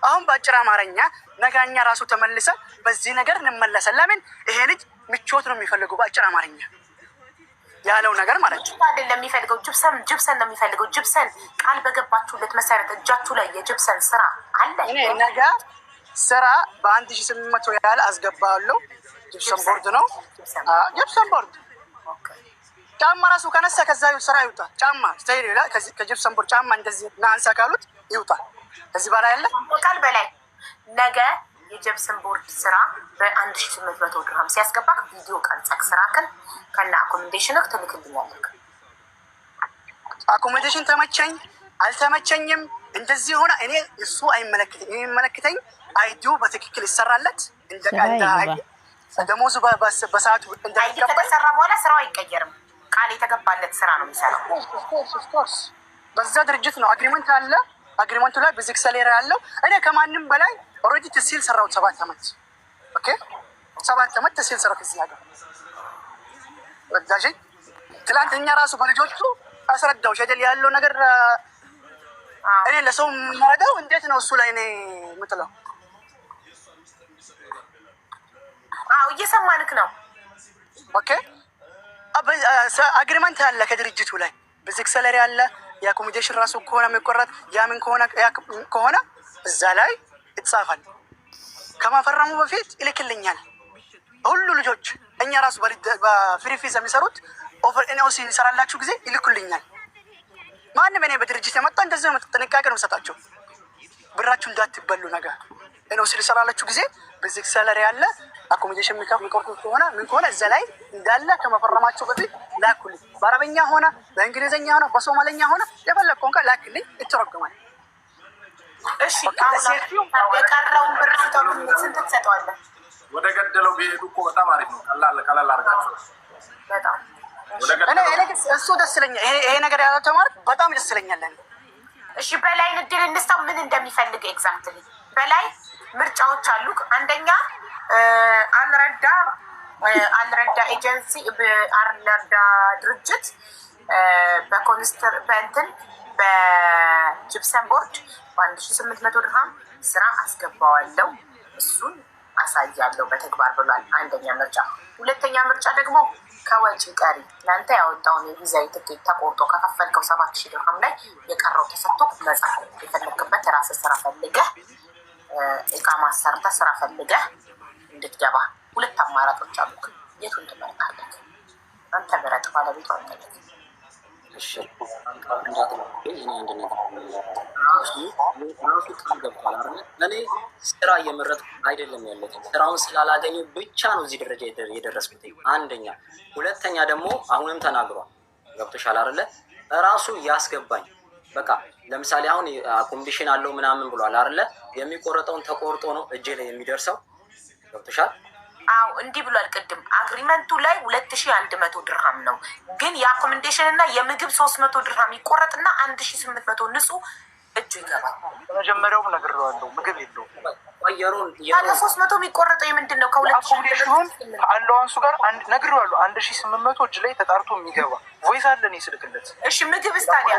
አሁን በአጭር አማርኛ ነጋኛ ራሱ ተመልሰ በዚህ ነገር እንመለሰን። ለምን ይሄ ልጅ ምቾት ነው የሚፈልገው በአጭር አማርኛ ያለው ነገር ማለት ነው። አይደለም የሚፈልገው ጅብሰን ነው የሚፈልገው። ጅብሰን ቃል በገባችሁለት መሰረት እጃችሁ ላይ የጅብሰን ስራ አለ። እኔ ነገ ስራ በ1800 ያህል አስገባለሁ። ጅብሰን ቦርድ ነው ጅብሰን ቦርድ። ጫማ ራሱ ከነሳ ከዛ ስራ ይውጣል። ጫማ ስታይል ይላል ከጅብሰን ቦርድ ጫማ እንደዚህ ናንሳ ካሉት ይውጣል። ከዚህ በላይ ያለ ቃል በላይ ነገ የጅብሰን ቦርድ ስራ በ1800 ድርሃም ሲያስገባክ ቪዲዮ ቀርጸክ ስራክን ከና አኮሞዴሽን ትልክልኛለህ። አኮሞዴሽን ተመቸኝ አልተመቸኝም እንደዚህ ሆነ እኔ እሱ አይመለከተኝ። የሚመለከተኝ አይዱ በትክክል ይሰራለት ደሞዙ በሰዓቱ ከተሰራ በኋላ ስራው አይቀየርም። ቃል የተገባለት ስራ ነው የሚሰራው። በዛ ድርጅት ነው አግሪመንት አለ። አግሪመንቱ ላይ ቢዚክ ሰሌራ ያለው እኔ ከማንም በላይ ኦልሬዲ ተሲል ሰራሁት 7 ዓመት። ኦኬ 7 ዓመት ተሲል ሰራሁት እዚህ ሀገር ወዳጅ። ትላንትና ራሱ በልጆቹ አስረዳው ሸደል ያለው ነገር እኔ ለሰው ማረዳው እንዴት ነው እሱ ላይ እኔ የምጥለው? አዎ እየሰማንክ ነው። ኦኬ አግሪመንት አለ ከድርጅቱ ላይ ቢዚክ ሰሌራ አለ። የአኮሞዴሽን ራሱ ከሆነ የሚቆረጥ ያምን ከሆነ እዛ ላይ ይጻፋል። ከማፈረሙ በፊት ይልክልኛል ሁሉ ልጆች። እኛ ራሱ በፍሪ ቪዛ የሚሰሩት ኦቨር ኤንኦሲ ይሰራላችሁ ጊዜ ይልኩልኛል። ማንም እኔ በድርጅት የመጣ እንደዚህ ነው። ጥንቃቄ ነው የምሰጣቸው። ብራችሁ እንዳትበሉ ነገር ኤንኦሲ ሊሰራላችሁ ጊዜ ቢዚክ ሰሌራ ያለ አኮሞዴሽን የሚቆርጡት ከሆነ ምን ከሆነ እዛ ላይ እንዳለ ከመፈረማቸው በፊት ላኩልኝ። በአረበኛ ሆነ በእንግሊዝኛ ሆነ በሶማለኛ ሆነ የፈለግከውን ጋር ላክልኝ፣ ይተረጎማል። እሺ የቀረውን ብር ስንት ትሰጠዋለህ? ወደ ገደለው ቢሄዱ እኮ በጣም አሪፍ ነው። ቀላል አድርጋቸው በጣም እሱ ደስ ይለኛል። ይሄ ነገር ያለው ተማሪ በጣም ደስ ይለኛል። እሺ በላይ እድል እንስታው ምን እንደሚፈልግ ኤግዛክትሊ በላይ ምርጫዎች አሉ። አንደኛ አልረዳ ኤጀንሲ አልረዳ ድርጅት በጂፕሰን ቦርድ በ1800 ድርሃም ስራ አስገባዋለሁ፣ እሱን አሳያለሁ በተግባር ብሏል። አንደኛ ምርጫ። ሁለተኛ ምርጫ ደግሞ ከወጪ ቀሪ ለአንተ ያወጣውን የቪዛ ትኬት ተቆርጦ ከከፈልከው 7000 ድርሃም ላይ የቀረው ተሰጥቶ መጽሐፍ የፈለግበት ራስህ ስራ ፈልገህ ኢቃማ ሰርተህ ስራ ፈልገህ እንድትገባ። ሁለት አማራጮች አሉ። የቱን ትመርጣለህ? አንተ ምረጥ። ባለቤቱ አንተ ነህ። እሺ እኔ ስራ እየመረጥኩ አይደለም ያለሁት። ስራውን ስላላገኘሁ ብቻ ነው እዚህ ደረጃ የደረስኩት። አንደኛ። ሁለተኛ ደግሞ አሁንም ተናግሯል። ገብቶሻል አይደለ? እራሱ ያስገባኝ በቃ ለምሳሌ አሁን አኮሞዴሽን አለው ምናምን ብሏል አይደለ? የሚቆረጠውን ተቆርጦ ነው እጄ ላይ የሚደርሰው። ገብቶሻል? አዎ እንዲህ ብሏል። ቅድም አግሪመንቱ ላይ 2100 ድርሃም ነው፣ ግን የአኮሞዴሽን እና የምግብ 300 ድርሃም ይቆረጥና 1800 ንጹህ እጁ ይገባል። መጀመሪያውም ነግሬዋለሁ፣ ምግብ የለውም። ያለ 300 የሚቆረጠው የምንድን ነው? አኮሞዴሽኑን አለዋንሱ ጋር ነግሬዋለሁ። 1800 እጅ ላይ ተጣርቶ የሚገባ ቮይስ አለ እኔ ስልክለት። እሺ ምግብ ስታዲያ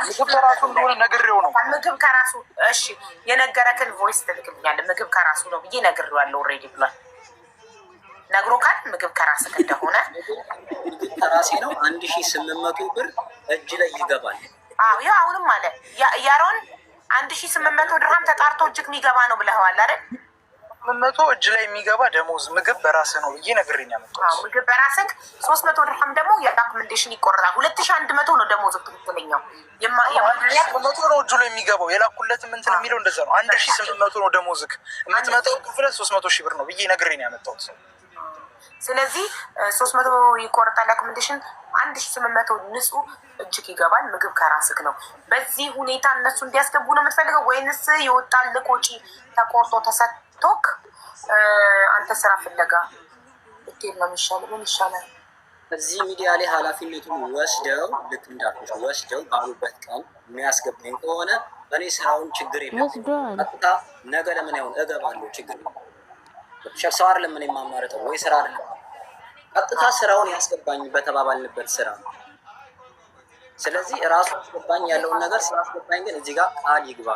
ምግብ ከራሱ እንደሆነ ነግሬው ነው። ምግብ ከራሱ እሺ፣ የነገረክን ቮይስ ትልክልኛለህ። ምግብ ከራሱ ነው ብዬ ነግሬዋለሁ። ኦልሬዲ ብሏል። ነግሮካል። ምግብ ከራስህ እንደሆነ ምግብ ከራሴ ነው። 1800 ብር እጅ ላይ ይገባል። አዎ ያው አሁንም አለ ያሮን 1800 ድርሃም ተጣርቶ እጅግ የሚገባ ነው ብለኸዋል አይደል? 800 እጅ ላይ የሚገባ ደሞዝ ምግብ በራስህ ነው ብዬ ነግሬኛ መጣሁ። አዎ ምግብ በራስህ 300 ድርሃም ደግሞ የአኮሞዴሽን ይቆረጣል። 2100 ነው ደሞዝ ትክክለኛው። 800 ነው እጁ ላይ የሚገባው። የላኩለትም እንትን የሚለው እንደዛ ነው። 1800 ነው ደሞዝክ። የምትመጣው ክፍለ 300 ሺህ ብር ነው ብዬ ነግሬኛ መጣሁት። ስለዚህ 300 ይቆረጣል አኮሞዴሽን፣ 1800 ንጹህ እጅግ ይገባል። ምግብ ከራስክ ነው። በዚህ ሁኔታ እነሱ እንዲያስገቡ ነው የምትፈልገው ወይንስ የወጣልህ ወጪ ተቆርጦ ተሰጥቶክ አንተ ስራ ፍለጋ ብትሄድ ነው የሚሻለው? ምን ይሻላል? እዚህ ሚዲያ ላይ ኃላፊነቱን ወስደው ልክ እንዳልኩሽ ወስደው ባሉበት ቀን የሚያስገባኝ ከሆነ እኔ ስራውን ችግር የለም ቀጥታ ነገ ለምን አይሆን እገባለሁ። ችግር ነው። ሰው አይደለም ምን የማማረጠው ወይ ስራ አይደለም። ቀጥታ ስራውን ያስገባኝ በተባባልንበት ስራ ነው። ስለዚህ እራሱ አስገባኝ ያለውን ነገር ስላስገባኝ ግን እዚህ ጋር ቃል ይግባ።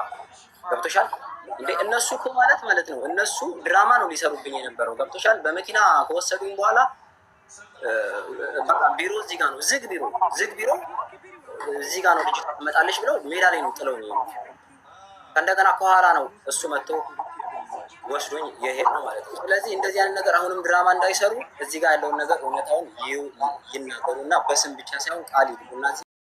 ገብቶሻል እንዴ? እነሱ እኮ ማለት ነው እነሱ ድራማ ነው ሊሰሩብኝ የነበረው። ገብቶሻል? በመኪና ከወሰዱኝ በኋላ በቃ ቢሮ እዚህ ጋር ነው ዝግ ቢሮ እዚህ ጋር ነው ልጅቷ ትመጣለች ብለው ሜዳ ላይ ነው ጥለው ነው። ከእንደገና ከኋላ ነው እሱ መጥቶ ወስዶኝ የሄድ ነው ማለት ነው። ስለዚህ እንደዚህ አይነት ነገር አሁንም ድራማ እንዳይሰሩ እዚህ ጋር ያለውን ነገር እውነታውን ይናገሩና በስም ብቻ ሳይሆን ቃል ይልቁና